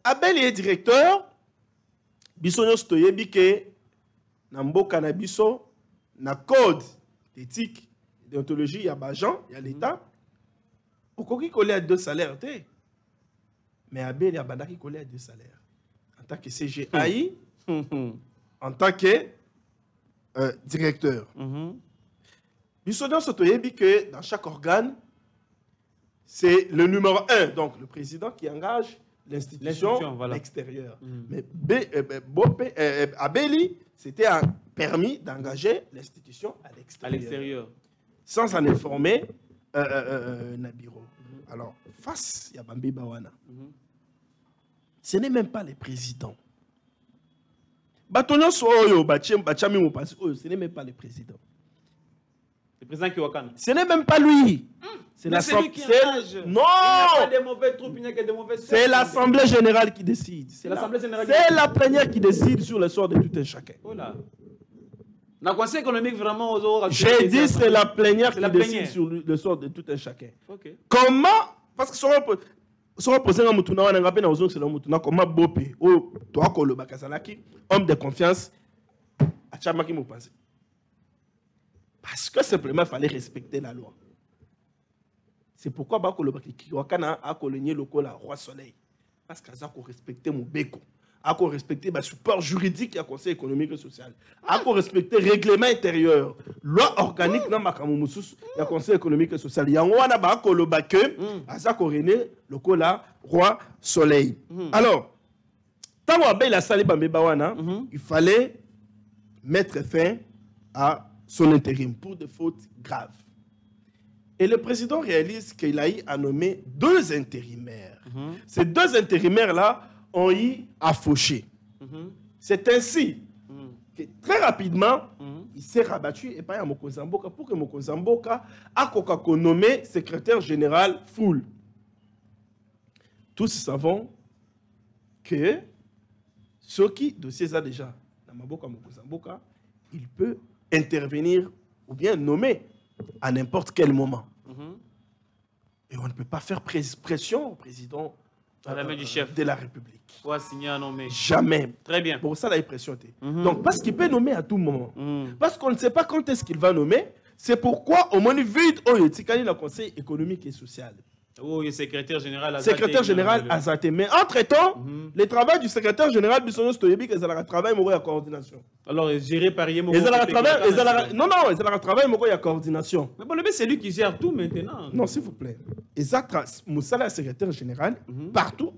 S2: Abeli est directeur. Bisonyo Stoyebi ke Namboka na biso na code d'éthique et déontologie, il y a Bajan, il y a l'État. Pourquoi il collait à 2 salaires? Mais Abeli a bandaki collé à 2 salaires. En tant que CGAI, en tant que directeur. Bisonyo Stoyebi que dans chaque organe, c'est le numéro 1, donc le président qui engage l'institution
S1: voilà.
S2: extérieure. Mais Abeli, c'était un permis d'engager l'institution à l'extérieur. Sans en informer Nabiro. Alors, face à Bambi Bawana, ce n'est même pas les présidents. Ce n'est même pas les présidents.
S1: Le président Kiwakana.
S2: Ce n'est même pas lui. C'est l'Assemblée. Non!
S1: Il n'y a pas de mauvais troupes, il n'y a que de mauvais.
S2: C'est l'Assemblée générale qui décide. C'est la plénière qui décide sur le sort de tout un chacun.
S1: Voilà. Dans le conseil économique, vraiment,
S2: j'ai dit c'est la plénière qui décide sur le sort de tout un chacun.
S1: Okay.
S2: Comment? Parce que si on pose un moutouna, on a besoin de moutouna, comment Bopé, ou toi, Kolo Bakazalaki, homme de confiance, à Chamaki Moupanzi. Parce que simplement, il fallait respecter la loi. C'est pourquoi Bakolo Bakazalaki a colonié le roi soleil. Parce qu'il a respecté mon béco. A respecté le support juridique du Conseil économique et social. A respecté le règlement intérieur. Loi organique dans le Conseil économique et social. Il y a un Bakolo Bakazalaki a colonié le roi soleil. Alors, tant qu'il a sali Bambebawana, il fallait mettre fin à son intérim pour des fautes graves. Et le président réalise qu'il a eu à nommer 2 intérimaires. Ces 2 intérimaires-là ont eu à faucher. C'est ainsi que très rapidement, il s'est rabattu et pas à Mokozamboka pour que Mokozamboka a nommé secrétaire général Foul. Tous savons que ce qui dossier a déjà dans Maboka Mokozamboka, il peut intervenir ou bien nommer à n'importe quel moment. Et on ne peut pas faire pression au président
S1: du chef
S2: de la République.
S1: Signer un nommé.
S2: Jamais.
S1: Très bien.
S2: Pour ça, la pression. Donc, parce qu'il peut nommer à tout moment. Parce qu'on ne sait pas quand est-ce qu'il va nommer. C'est pourquoi, au moins, vite, le Conseil économique et social.
S1: Oui, secrétaire général
S2: Azate. Secrétaire général Azate. Mais entre-temps, le travail du secrétaire général Bissono Stoyebi, c'est un travail de coordination.
S1: Alors, géré par Yemo.
S2: Non, c'est un travail de coordination.
S1: Mais bon, c'est lui qui gère tout maintenant.
S2: Non, s'il vous plaît. Exact. Moussala est secrétaire général partout.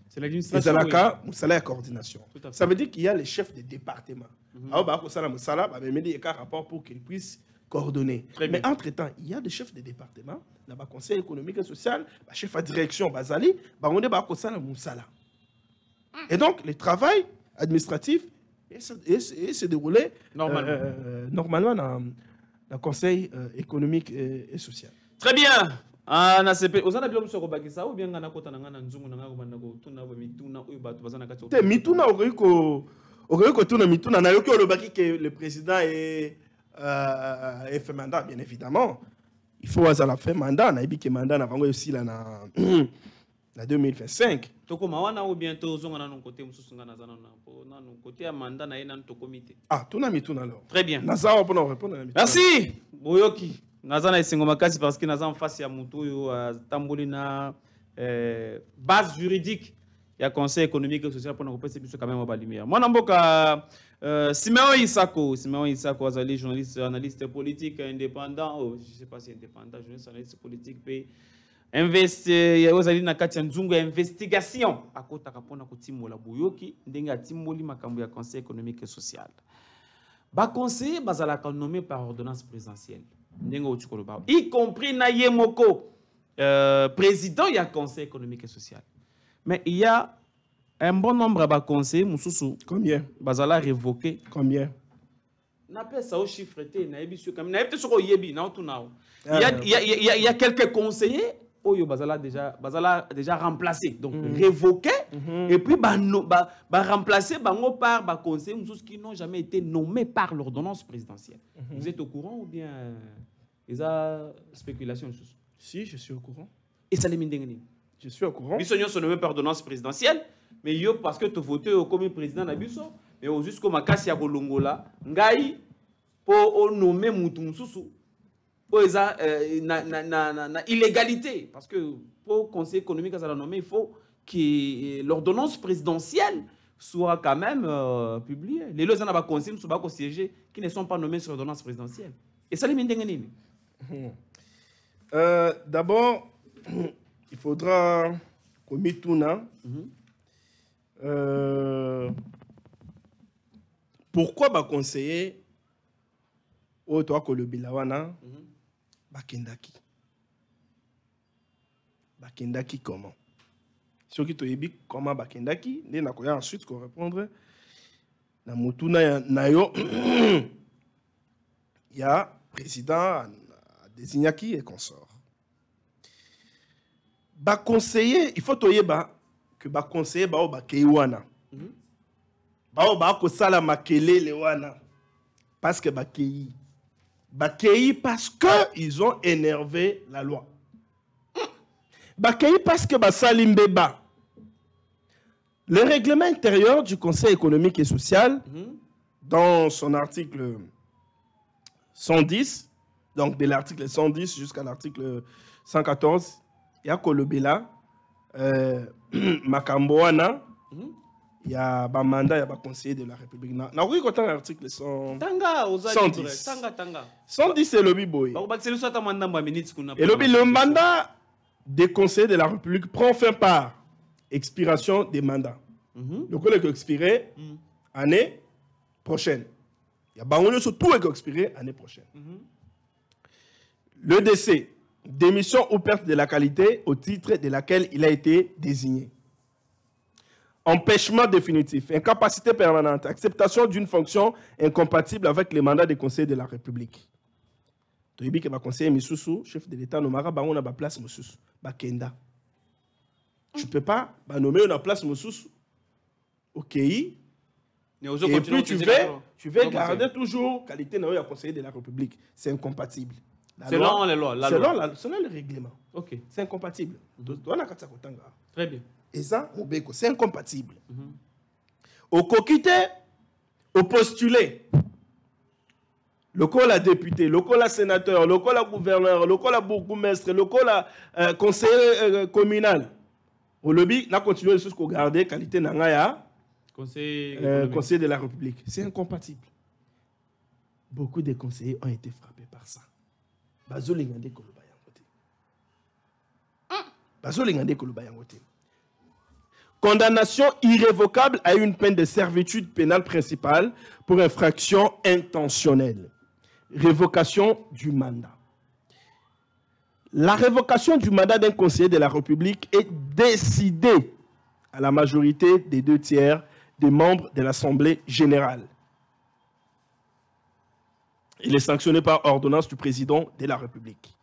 S1: C'est l'administration.
S2: Ezalaka, Moussala est coordination. Ça veut dire qu'il y a les chefs des départements. Alors, Moussala, il y a un rapport pour qu'il puisse coordonner. Mais entre-temps, il y a des chefs de département, le conseil économique et social, le chef de direction, Bazali, on est Moussala. Et donc, le travail administratif et se dérouler normalement dans le Conseil économique et social.
S1: Très bien. Na CP ozana bilo msoko bakisa ou bien ngana kota ngana nzungu na ngako bandako tuna ba mituna oyo bato bazana kati
S2: te mituna okoyiko tuna mituna na yoki olobaki que le président est fait mandat bien évidemment il faut azala fait mandat na yebi que mandat na bango aussi là na 2025
S1: toko mawana ou bien to zonga na côté mususu ngana zana na côté ya mandat na yena to comité
S2: tuna mituna alors
S1: très bien
S2: na sawa pour répondre
S1: merci boyoki nazana esengo makasi parce que naza en face ya mutu yo tamboli na base juridique ya conseil économique et social pour kopesa biso quand même ba lumière mwana mboka Simeon Isako azali journaliste analyste politique indépendant je sais pas si indépendant journaliste analyste politique pe ozali na kati ya nzungu ya investigation akotaka pona kotimola boyoki ndenge atimoli makambo ya conseil économique et social ba conseiller bazalaka nommé par ordonnance présidentielle y compris na Yemoko, président du Conseil économique et social. Mais il y a un bon nombre de conseillers, Moussoussou.
S2: Combien?
S1: Bazala révoqué.
S2: Combien?
S1: N'a pas ça au chiffre. Il y a quelques conseillers. Bazala déjà remplacé. Donc révoqué. Et puis remplacé par conseillers qui n'ont jamais été nommés par l'ordonnance présidentielle. Vous êtes au courant ou bien ils ont spéculation?
S2: Si, je suis au courant.
S1: Et ça les mine.
S2: Je suis au courant.
S1: Ils sont nommés par ordonnance présidentielle, mais yo parce que tu voté comme président Nabiso, mais jusqu'au Makasi à Bolongola, Ngai pour nommer Moutoumsousou. Pour na illégalité parce que pour conseil économique à la nommer, il faut que l'ordonnance présidentielle soit quand même publiée. Les lois en conseil sont siéger qui ne sont pas nommés sur l'ordonnance présidentielle. Et ça les mine.
S2: D'abord, il faudra qu'on mette tout pourquoi ba conseiller au toi que le bilawana bakendaki comment ce qui te dit comment bakendaki ne na koya ensuite qu'on répondre na mutuna na yo il y a président désigné qui et consort. Ba conseiller, il faut toyer que ba conseiller ba o ba keiwana. Ba o ba ko sala makele lewana parce que ba kei parce que ils ont énervé la loi. Ba kei parce que ba salimbeba. Le règlement intérieur du Conseil économique et social dans son article 110, donc de l'article 110 jusqu'à l'article 114, il y a Kolobela, Makamboana, il y a un mandat, il y a un conseiller de la République. N'a pas eu l'article 110. 110, c'est le biboy. Et le mandat des conseillers de la République prend fin par expiration des mandats. Le collègue est expiré l'année prochaine. Il y a Bangonio surtout qui est expiré l'année prochaine. Le décès, démission ou perte de la qualité au titre de laquelle il a été désigné. Empêchement définitif, incapacité permanente, acceptation d'une fonction incompatible avec les mandats des conseillers de la République. Tu as dit que le conseiller Missoussou, chef de l'État, nommera Bangon à la place Missoussou, Bakenda. Tu ne peux pas nommer une place Missoussou au pays. Et puis tu veux garder toujours qualité de conseiller de la République. C'est incompatible.
S1: Selon les lois.
S2: Selon le règlement.
S1: Ok.
S2: C'est incompatible.
S1: Très bien.
S2: Et ça, c'est incompatible. Au coquité, au postulé, le col à député, le col à sénateur, le col à gouverneur, le col à bourgmestre, le col à conseiller communal. Au lobby, on a continué jusqu'au garder qualité d'angaya. Conseil de la République. C'est incompatible. Beaucoup de conseillers ont été frappés par ça. Condamnation irrévocable à une peine de servitude pénale principale pour infraction intentionnelle. Révocation du mandat. La révocation du mandat d'un conseiller de la République est décidée à la majorité des 2 tiers des membres de l'Assemblée générale. Il est sanctionné par ordonnance du président de la République.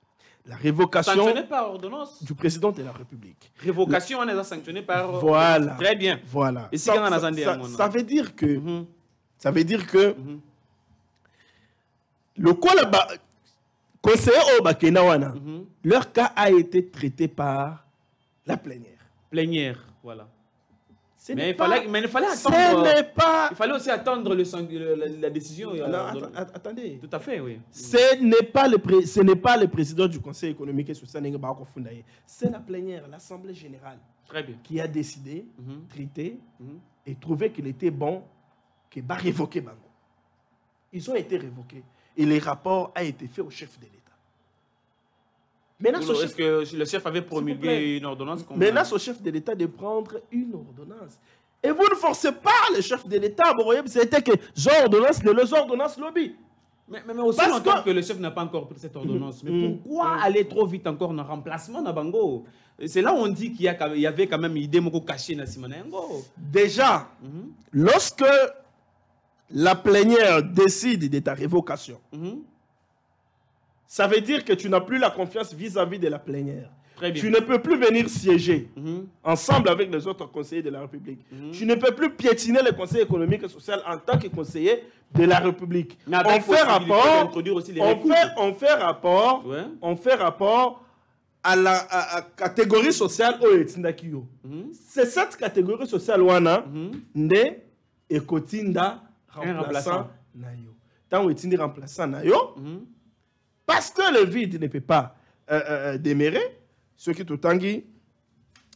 S2: La révocation...
S1: Sanctionné par ordonnance
S2: du président de la République.
S1: Révocation, on est sanctionné par...
S2: Voilà.
S1: Très bien.
S2: Voilà.
S1: Et
S2: Ça veut dire que... Ça veut dire que... Le conseiller Obakenawana, leur cas a été traité par la plénière.
S1: Plénière, voilà.
S2: Mais
S1: il fallait attendre. Il fallait aussi attendre la décision.
S2: Attendez.
S1: Tout à fait, oui.
S2: Ce n'est pas le président du Conseil économique et social, c'est la plénière, l'Assemblée générale.
S1: Très bien.
S2: Qui a décidé, traité et trouvé qu'il était bon que va révoquer Bango. Ils ont été révoqués et le rapport a été fait au chef de l'État.
S1: Est-ce que le chef avait promulgué une ordonnance?
S2: Maintenant, au chef de l'État de prendre une ordonnance. Et vous ne forcez pas le chef de l'État. C'était que les ordonnances lobby.
S1: Mais aussi longtemps que le chef n'a pas encore pris cette ordonnance. Mais pourquoi aller trop vite encore dans le remplacement de Bango? C'est là où on dit qu'il y avait quand même une idée cachée dans Simonengo.
S2: Déjà, lorsque la plénière décide de ta révocation, ça veut dire que tu n'as plus la confiance vis-à-vis de la plénière. Tu ne peux plus venir siéger ensemble avec les autres conseillers de la République. Tu ne peux plus piétiner le Conseil économique et social en tant que conseiller de la République. On fait rapport à la catégorie sociale Oyetindakiyo. C'est cette catégorie sociale wana ne ekotinda remplaçant nayo. Tant Oyetindi remplaçant nayo. Parce que le vide ne peut pas démérer, ce qui tout tangi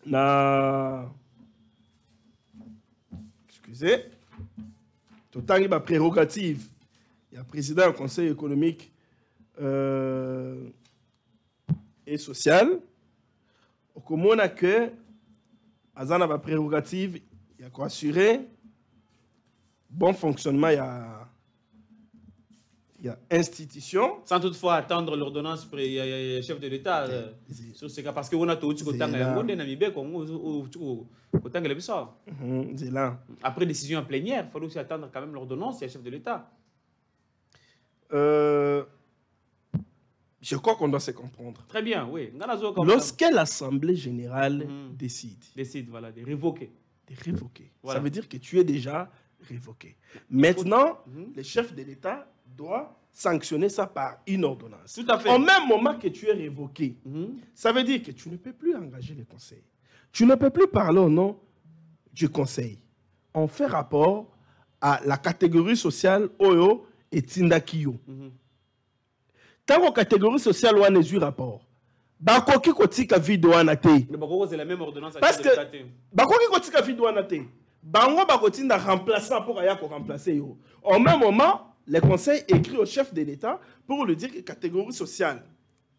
S2: na excusez, tout tangi ma prérogative. Il y a président du Conseil économique et social. Au commun que azana ma prérogative, il y a quoi assurer bon fonctionnement, il y a institution.
S1: Sans toutefois attendre l'ordonnance du chef de l'État sur ce cas. Parce que on a tout après décision en plénière, il faut aussi attendre quand même l'ordonnance du chef de l'État.
S2: Je crois qu'on doit se comprendre.
S1: Très bien, oui.
S2: Lorsque l'Assemblée générale
S1: décide voilà, de révoquer.
S2: Voilà. Ça veut dire que tu es déjà révoqué. Maintenant, le chef de l'État doit sanctionner ça par une ordonnance.
S1: Tout à fait.
S2: Au même moment que tu es révoqué, ça veut dire que tu ne peux plus engager le conseil. Tu ne peux plus parler au nom du conseil. On fait rapport à la catégorie sociale Oyo et Tindakiyo. Tant que catégorie sociale on est rapport. Bakoki kotika vidéo anate.
S1: C'est la même ordonnance.
S2: Parce que bakoki kotika vidéo anate. Bango bakotinda remplaçant pour aya ko remplacer yo. Au même moment, le conseil écrit au chef de l'État pour lui dire que catégorie sociale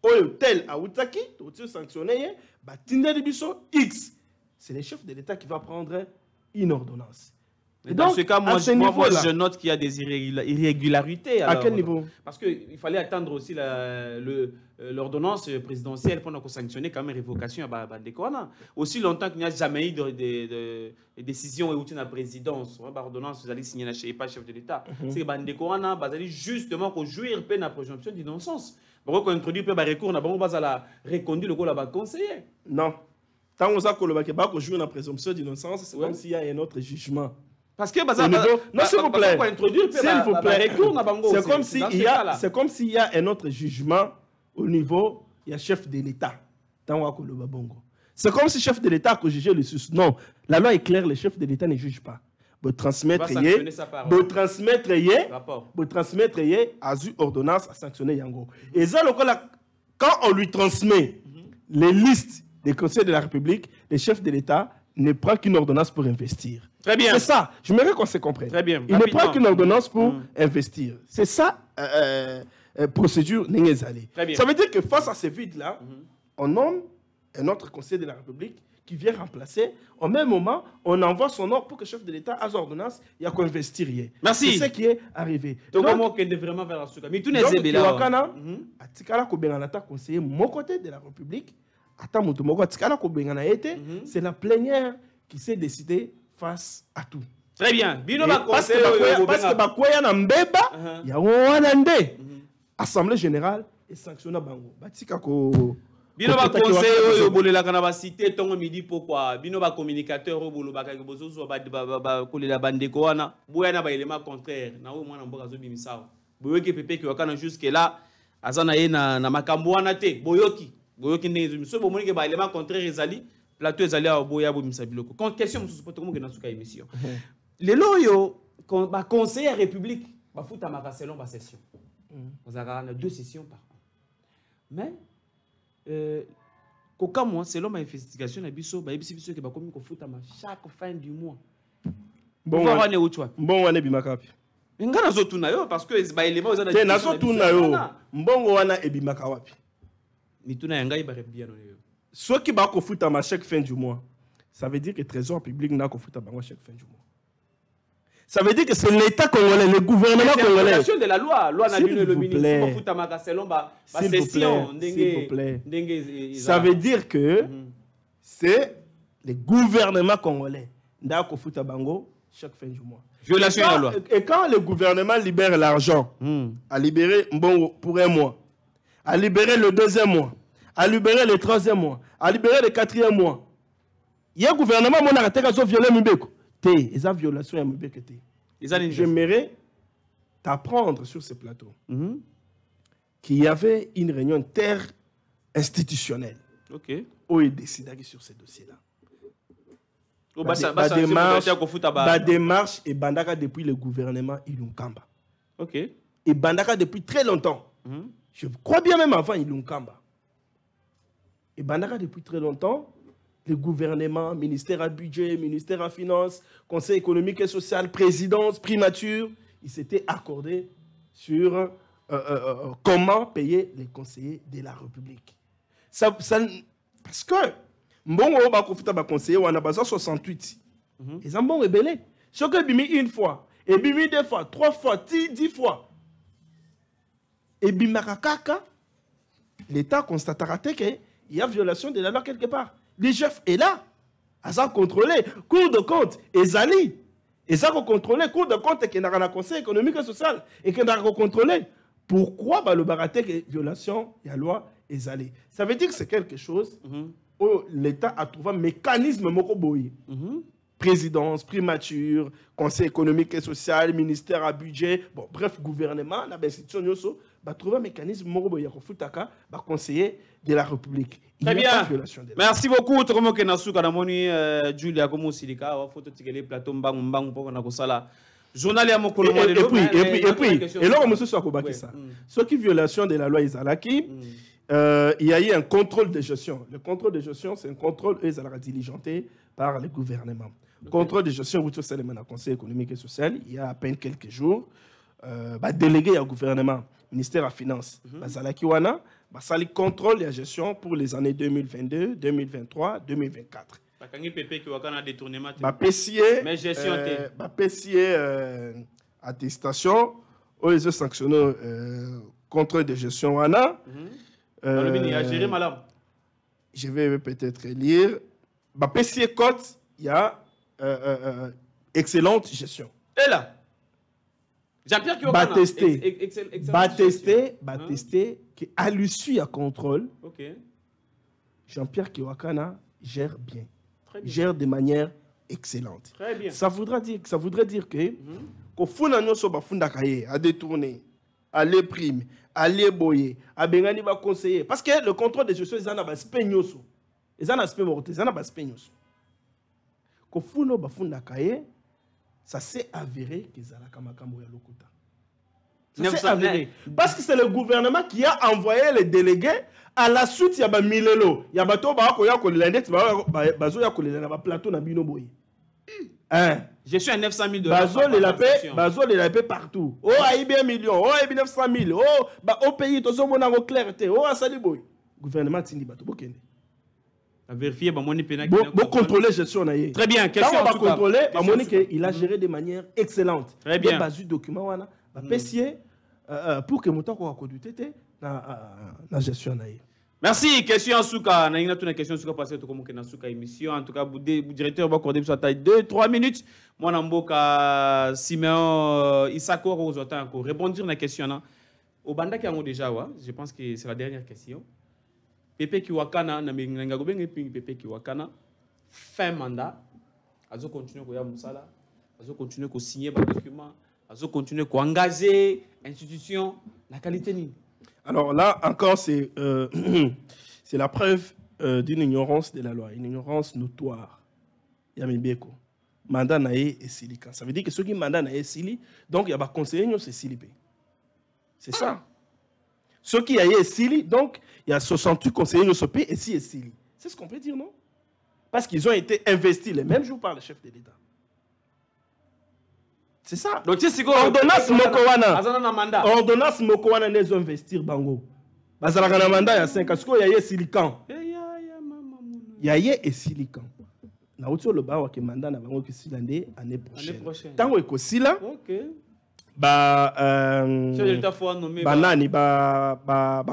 S2: oyo tel a outaki, tu sanctionné ba tinda biso X. C'est le chef de l'État qui va prendre une ordonnance.
S1: Et dans ce cas, moi je note qu'il y a des irrégularités.
S2: À quel niveau?
S1: Parce qu'il fallait attendre aussi l'ordonnance présidentielle pour sanctionner quand même révocation à Bandekouana. Aussi longtemps qu'il n'y a jamais eu de décision et la présidence, l'ordonnance, vous allez signer chez pas chef de l'État. C'est que Bandekouana, vous allez justement jouir de la présomption d'innocence. Vous allez introduire un recours, vous allez reconduire le conseiller.
S2: Non. Tant que vous allez jouir la présomption d'innocence, c'est comme s'il y a un autre jugement.
S1: Parce que
S2: non, s'il vous plaît, s'il vous plaît,
S1: c'est
S2: comme s'il y a un autre jugement au niveau du chef de l'État. C'est comme si le chef de l'État a jugé le sus. Non, la loi est claire, le chef de l'État ne juge pas. Vous transmettre à une ordonnance à sanctionner Yango. Et ça, quand on lui transmet les listes des conseils de la République, le chef de l'État ne prend qu'une ordonnance pour investir.
S1: Très bien.
S2: C'est ça. Je voudrais qu'on se comprenne.
S1: Très bien.
S2: Il ne prend qu'une ordonnance pour investir. C'est ça, procédure Nengezali. Ça veut dire que face à ce vide-là, on nomme un autre conseiller de la République qui vient remplacer. Au même moment, on envoie son ordre pour que le chef de l'État a son ordonnance, il y a qu'à investir.
S1: Merci.
S2: C'est ce qui est arrivé.
S1: Donc, comment qu'on est vraiment vers la souka. Mais tout n'est
S2: pas là. Atikala Kobenganata, conseiller mon côté de la République, c'est la plénière qui s'est décidée face à tout.
S1: Très bien. Bino
S2: parce que bakoya na mbeba ya wana nde assemblée générale et sanctionner bango batika ko
S1: bino ba conseil oyo bolelaka na ba cité tongo midi pourquoi bino ba communicateur oyo bolobaka ke bozozo ba kolela bandeko wana boya na ba élément contraire na oyo mwana mboka zo bimisawa boyoki pepe ki wakana jusque là azana ye na makambo wana te boyoki ndenge so bomoni ke ba élément contraire ezali plateau ezali a boya bo bimisa biloko question mususu poto ko na suka émission lelo oyo ba conseil ya république ba futa maka selon ba session on a 2 sessions par an mais koka moi selon ma investigation na biso ba yebisi biso ke ba komi ko futa ma chaque fin du mois bon wane uchwa
S2: bon wane bimakapi
S1: ngana zo tuna yo parce que ba élément za
S2: na zo tuna yo mbongo wana ebimaka wapi
S1: ni tuna yanga ibare bien yo
S2: ceux qui ba ko futa ma chaque fin du mois ça veut dire que trésor public na ko futa bango chaque fin du mois. Ça veut dire que c'est l'État congolais, le gouvernement congolais.
S1: C'est la de la loi. Loi n'a le ministre.
S2: S'il vous plaît. Ça veut dire que c'est le gouvernement congolais. Ndako futa bango chaque fin du mois.
S1: Violation de la loi.
S2: Et quand le gouvernement libère l'argent, à libérer bon pour un mois, à libérer le 2e mois, à libérer le 3e mois, à libérer le 4e mois, il y a un gouvernement qui a violé Mibeko. Eza violation ya mibeke te. J'aimerais t'apprendre sur ce plateau qu'il y avait une réunion inter-institutionnelle où ils décidaient sur ce dossier-là. La démarche est bandaka depuis le gouvernement Ilunkamba. Et bandaka depuis très longtemps. Je crois bien même avant Ilunkamba. Et bandaka depuis très longtemps. Le gouvernement, ministère à budget, ministère à finances, conseil économique et social, présidence, primature, ils s'étaient accordés sur comment payer les conseillers de la République. Parce que, mbongo ba kofuta ba conseiller wana baza 68. Ils ont bon rebellé. Ce que bimi une fois, et bimi 2 fois, 3 fois, 10 fois. Et bimakakaka, l'État constatera qu'il y a violation de la loi quelque part. Le chef est là, à ça contrôler. Cour de compte, Ezali. Et ça contrôler. Cour de compte, qui n'a un conseil économique et social. Et qui n'a pas contrôler. Pourquoi le baratek est violation de la loi Ezali? Ça veut dire que c'est quelque chose où l'État a trouvé un mécanisme mokoboyi. Présidence, primature, conseil économique et social, ministère à budget, bon, bref, gouvernement, la institution a trouvé un mécanisme mokoboyi à conseiller de la République.
S1: Très bien. Merci beaucoup. Tokomo Kenasuka namoni Julia Komo Silika wa photo tikele plateau mbangu mbangu poko na kosala journal ya mokolo mo lelo.
S2: Et puis là on me soit ko bakisa. Ce qui violation de la loi Izalaki, il y a eu un contrôle de gestion. Le contrôle de gestion, c'est un contrôle diligenté par le gouvernement. Contrôle de gestion où tout ça le conseil économique et social, il y a à peine quelques jours, délégué au gouvernement, ministère des Finances, Bazalaki wana le contrôle de la gestion pour les années 2022, 2023, 2024. Attestation, où ils ont sanctionné contrôle de gestion. Je vais peut-être lire. Il y a excellente gestion.
S1: Et là Jean-Pierre
S2: Kiwakana qu'à l'issue à contrôle, Jean-Pierre Kiwakana gère bien. Gère de manière excellente.
S1: Très bien.
S2: Ça voudrait dire que qu'au fond à détourner, à les primes, à les boyer, à bengani va conseiller. Parce que le contrôle de gestion, ils en ont un spegnoso. Ils en ont un spegnoso. Ils en ont un spegnoso. Qu'au fond ça s'est avéré qu'ils ont la lokuta. Ça s'est avéré. Parce que c'est le gouvernement qui a envoyé les délégués. À la suite, il y a Milelo. Il y a Bato plateau na bino boy.
S1: Je suis à 900 000 $.
S2: Bazo les paie partout. Oh, il y a 1 million. Oh, il y a 900 000. Oh, au pays, tout ça, on a clarté. Oh, à Sali boy. Gouvernement Tindi Bato Bokende.
S1: Vérifier
S2: contrôler la gestion.
S1: Très bien.
S2: Question va contrôler, il a géré de manière excellente.
S1: Très bien.
S2: Il document pour que Moutako a conduit la gestion.
S1: Merci. Question en souka. Na une question en souka parce que comme que na souka émission. En tout cas, vous directeur va accorder sur taille 2-3 minutes. Moi namboka Simeon Isako Rosotan encore répondre à la question là. Au banda qui a déjà je pense que c'est la dernière question. Pepe Kiwakana na menga gobenge ping Pepe Kiwakana fin mandat. Azo continuer ko ya musala. Azo continuer ko signer des documents. Azo continuer ko engager institution la qualité ni.
S2: Alors là, encore, c'est la preuve d'une ignorance de la loi, une ignorance notoire. Yamibeko. Mandat nae et silica. Ça veut dire que ceux qui mandat nae sili, donc il y a des conseillers, c'est silipé. C'est ça. Ceux qui aient sili, donc il y a 68 conseillers nous sopé et si et sili. C'est ce qu'on peut dire, non? Parce qu'ils ont été investis les mêmes jours par le chef de l'État. C'est ça.
S1: Donc, c'est
S2: ordonnance Mokowana. Ordonnance Mokowana les investir bango. Bazalaka na mandat ya 5 ans. Parce qu'il y a silican. Il y a silican. Na autre le ba ke mandat na bango ki silande année prochaine. Tango ekosila. OK.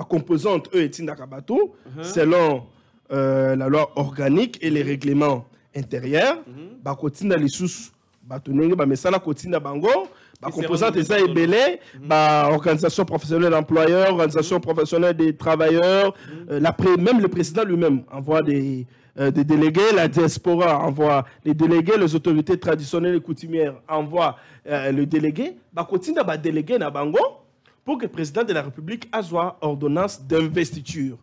S2: Composante eux etindaka bato selon la loi organique et les règlements intérieurs. Ba kotinda lisusu batonenge ba mesala kotinda bango ba composante eza ebele ba organisation professionnelle d'employeurs, organisation professionnelle des travailleurs, même le président lui-même envoie des délégués, la diaspora envoie les délégués, les autorités traditionnelles et coutumières envoient le délégué, bah continue à déléguer na bango pour que le président de la République ait ordonnance d'investiture.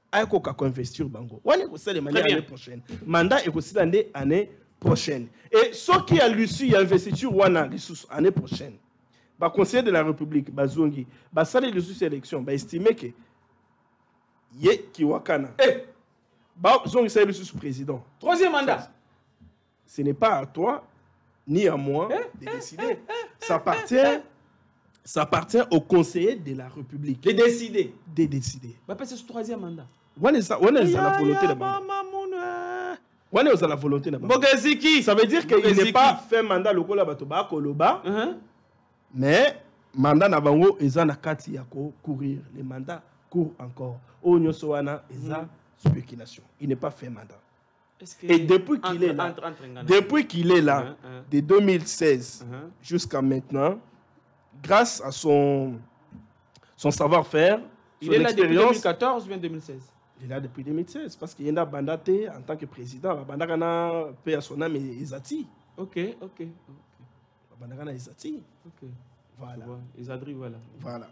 S2: Aïe koka ko investir bango. Wane ko sale manière l'année prochaine. Mandat est aussi l'année prochaine. Et ce qui a l'issue investiture wana l'année prochaine. Bah conseiller de la République bazongi, bah sale l'issue élection, bah estimer que ye kiwakana. C'est le président.
S1: Troisième mandat.
S2: Ce n'est pas à toi ni à moi de décider. Ça appartient aux conseillers de la République.
S1: De décider.
S2: De décider.
S1: C'est ce troisième mandat.
S2: On est la volonté de on est la volonté de ça veut dire qu'il n'est pas fait mandat le kola batoba koloba. Mais mandat na bango ezana kati ya courir. Les mandats courent encore. Onyoso wana eza spéculation. Il n'est pas fait mandat. Et depuis qu'il est là, de 2016 jusqu'à maintenant, grâce à son savoir-faire,
S1: il est là depuis 2014 ou bien 2016?
S2: Il est là depuis 2016 parce qu'il a mandaté en tant que président. Bandagana paie à son âme et Izati.
S1: Ok.
S2: Bandagana Izati.
S1: Ok.
S2: Voilà.
S1: Isadri, voilà.
S2: Voilà.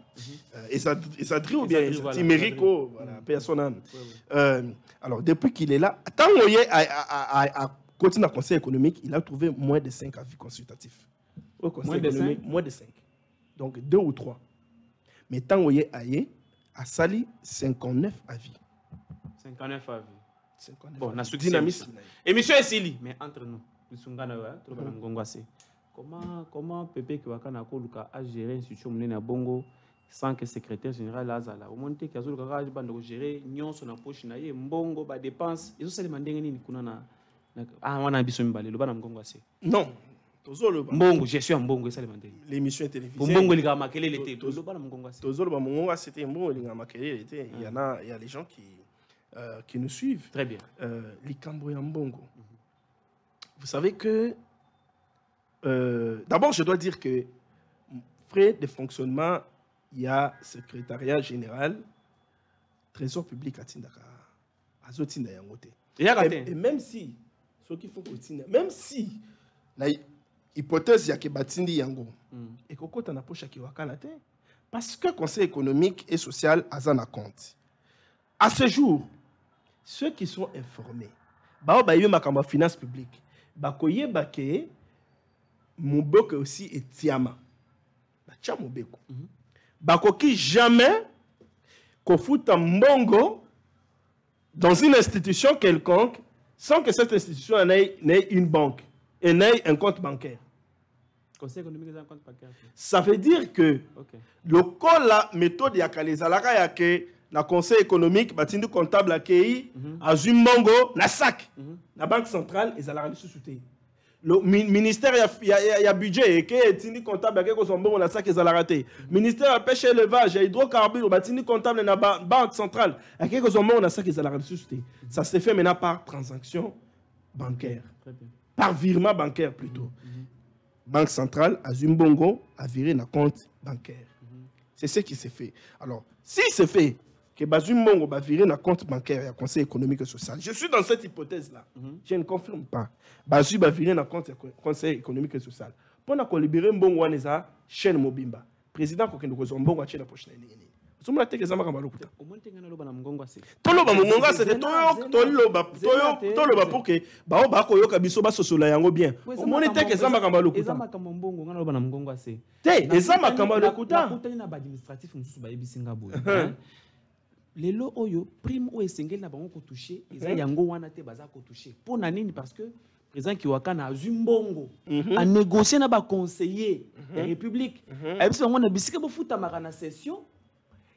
S2: Isadri ou bien Timérico, voilà, paix à son âme. Alors, depuis qu'il est là, tant qu'il a continué à conseil économique, il a trouvé moins de 5 avis consultatifs. Au conseil économique, moins de 5. Donc, 2 ou 3. Mais tant qu'il a sali 59 avis.
S1: 59 avis.
S2: 59
S1: bon,
S2: avis.
S1: On a dynamisme. Émission est Sili, mais entre nous, comment Pepe Kiwakana a géré l'institution Mouné Bongo sans que le secrétaire général Azala au moment que Azul Garage bande gérer nion son approche na ye mbongo ba dépense ils ont se demandé ni kuna na wana biso mbale lo bana mgongo ase
S2: non tozolo
S1: mbongo gestion mbongo ça demandé
S2: l'émission télévisée
S1: mbongo li ga makele l'été lo bana mgongo ase
S2: tozolo ba mbongo c'était mbongo li ga makele l'été il y a les gens qui nous suivent
S1: très bien
S2: likambo ya mbongo vous savez que d'abord, je dois dire que frais de fonctionnement, il y a secrétariat général, trésor public à Tindaka, à Zotinda Yangote. Et même si, ce qu'il faut même si, l'hypothèse y a que Batindi Yango, et que quand on a poche à Kiwakanate, parce que le Conseil économique et social a un compte. À ce jour, ceux qui sont informés, bah, il y a une finance publique, bah, Moubeko aussi est Tiama. Bacha Moubeko. Bakoki jamais kofuta mbongo dans une institution quelconque sans que cette institution ait une banque et n'ait un compte bancaire.
S1: Conseil économique est un compte bancaire.
S2: Ça veut dire que le col la méthode ya kalizalaka ya ke na conseil économique batindi comptable akei azu mbongo na sac. La banque centrale ezalaka lisusu te. Le ministère, il y a budget. Et que tini comptable, on a ça qu'ils ont raté. Ministère de la pêche et élevage, il y a hydrocarbures, tini comptable dans la banque centrale. On a ça qu'ils ont raté. Ça se fait maintenant par transaction bancaire. Par virement bancaire plutôt. Banque centrale, à Zumbongo, a viré un compte bancaire. C'est ce qui s'est fait. Alors, si c'est fait, que Bazumbongo va virer un compte bancaire et conseil économique et social. Je suis dans cette hypothèse-là. Je ne confirme pas. Bazu va virer un compte conseil économique et social. Pour qu'on libère Mbongo Waneza, chaîne Mobimba. Président Kokendo Mbongo a la prochaine ligne. Au moins, tu as Toloba Mongonga, c'est Toloba pour que Baoba Koyoka Bisoba Sosola Yango bien. Au moins, tu as Ezama Kambalo Kuta. Ezama Kambalo Kuta.
S1: Lelo oyo prime o esengeli na bango ko toucher eza yango wana te baza ko toucher pour na nini parce que président Kiwaka na Zumbongo a négocié na ba conseiller ya république et puis on a bisika bo futa makana session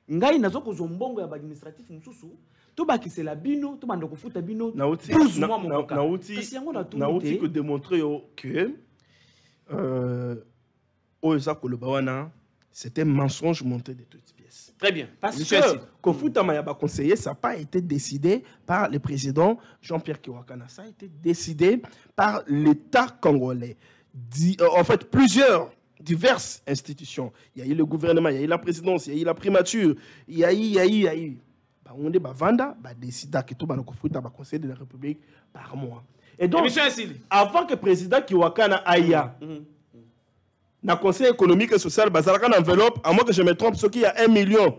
S1: ngai nazo ko zombongo ya ba administratif mususu to ba kisela bino to bando ko futa bino 12 mois mon cas kasi yango na tout
S2: na outil que démontrer que oza ko loba wana c'était un mensonge monté de toutes pièces.
S1: Très bien.
S2: Parce que Kofuta Mayaba conseiller, ça n'a pas été décidé par le président Jean-Pierre Kiwakana. Ça a été décidé par l'État congolais. En fait, diverses institutions. Il y a eu le gouvernement, il y a eu la présidence, il y a eu la primature, il y a eu. On est Vanda, décida que tout le Kofuta va conseiller de la République par mois. Et donc, avant que le président Kiwakana aille dans le conseil économique et social, il y a une enveloppe, à moins que je me trompe, ce qu'il y a 1 million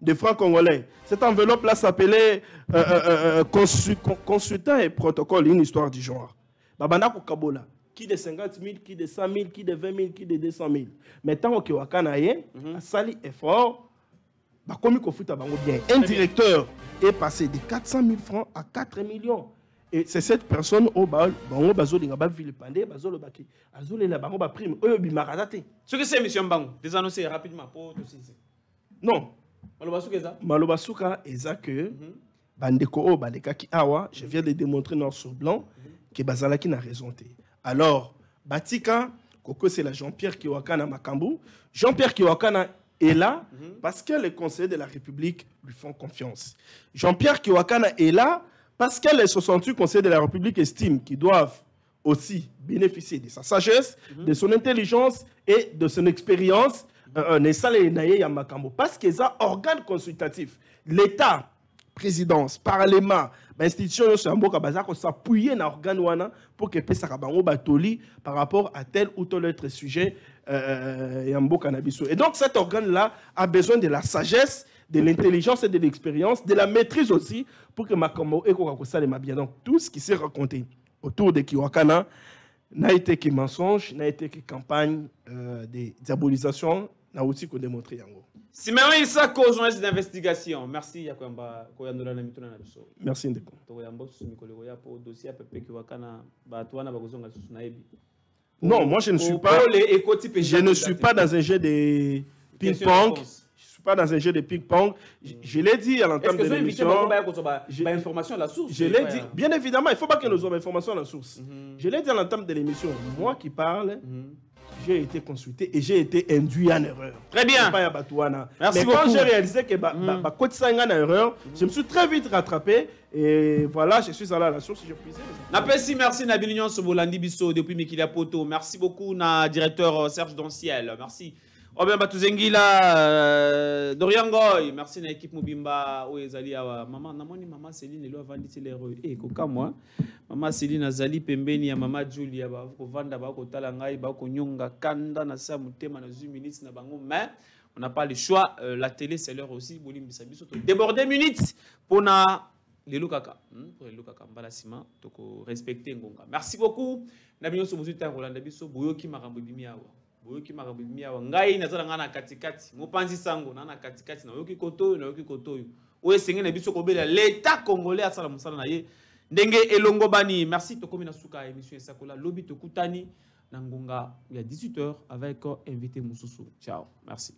S2: de francs congolais. Cette enveloppe-là s'appelait consultant et protocole, une histoire du genre. Babana Kabola, qui de 50 000, qui de 100 000, qui de 20 000, qui de 200 000. Maintenant, au Wakanaye, a sali effort, un directeur est passé de 400 000 francs à 4 millions. Et c'est cette personne au bal, bango bazo linga ba ville pandé, bazo le baki, azole la bango ba prime, oyo bi maradate.
S1: Ce que c'est mission bango, désannoncer rapidement pour tout ceci.
S2: Non.
S1: Malobasuka
S2: eza que bandeko o baleka ki awa, je viens de démontrer noir sur blanc que bazalaki na raison té. Alors, Batika koko c'est la Jean-Pierre Kiwakana Makambu, Jean-Pierre Kiwakana est là parce que les conseillers de la République lui font confiance. Jean-Pierre Kiwakana est là parce que les 68 conseillers de la République estiment qu'ils doivent aussi bénéficier de sa sagesse, de son intelligence et de son expérience. Parce qu'ils ont un organe consultatif. L'État, présidence, parlement, l'institution s'appuyer dans l'organe pour que par rapport à tel ou tel autre sujet. Et donc cet organe-là a besoin de la sagesse, de l'intelligence et de l'expérience, de la maîtrise aussi, pour que Makambo et Kokakosa les bien. Donc tout ce qui s'est raconté autour de Kiwakana n'a été que mensonge, n'a été que campagne de diabolisation, n'a aussi que démontré Yango.
S1: Simeon Isako, journaliste d'investigation. Merci Yakwamba Koyandola na mituna na biso.
S2: Merci Ndeko.
S1: Toyambo Mikolo Koya pour dossier APP Kiwakana Batwana Bagozonga Susunaebi.
S2: Non, moi je ne suis pas. Je ne suis pas dans un jeu de ping-pong. Je ne suis pas dans un jeu de ping-pong. Je l'ai dit à l'entame de l'émission.
S1: Information à la source.
S2: Je l'ai dit. Bien évidemment, il ne faut pas que nous ayons information à la source. Je l'ai dit à l'entame de l'émission. Moi qui parle, j'ai été consulté et j'ai été induit en erreur.
S1: Très bien.
S2: Mais quand j'ai réalisé que en erreur, je me suis très vite rattrapé. Et voilà, je suis allé à la source.
S1: Merci Nabil Nyon Sobolandi Bisso depuis Mikilia Poto. Merci beaucoup, na directeur Serge Donciel. Merci. Robert Batuzengila, Dorian Goy, merci na équipe Mobimba Oezali awa maman namoni maman Céline elo avandisi l'erreur koka moi maman Céline azali pembeni ya maman Julia ba ko vanda ba ko tala ngai ba ko nyonga kanda na sa mutema na 10 minutes na bango mais on n'a pas le choix, la télé c'est l'heure aussi bolimbisa biso to déborder minutes pour na les Lukaka pour les Lukaka mbala sima to ko respecter ngonga. Merci beaucoup na binyo so musuta Rolanda biso boyoki makambo bimi awa boyoki makambo bimi awa ngai nazala ngana katikati mopanzi sango na katikati na yoki koto oyo sengé na biso ko bela l'état congolais asala musala na ye ndenge elongo bani. Merci to komi na suka émission Esakola lobi to kutani na ngonga ya 18h avec invité Moussousou. Ciao, merci.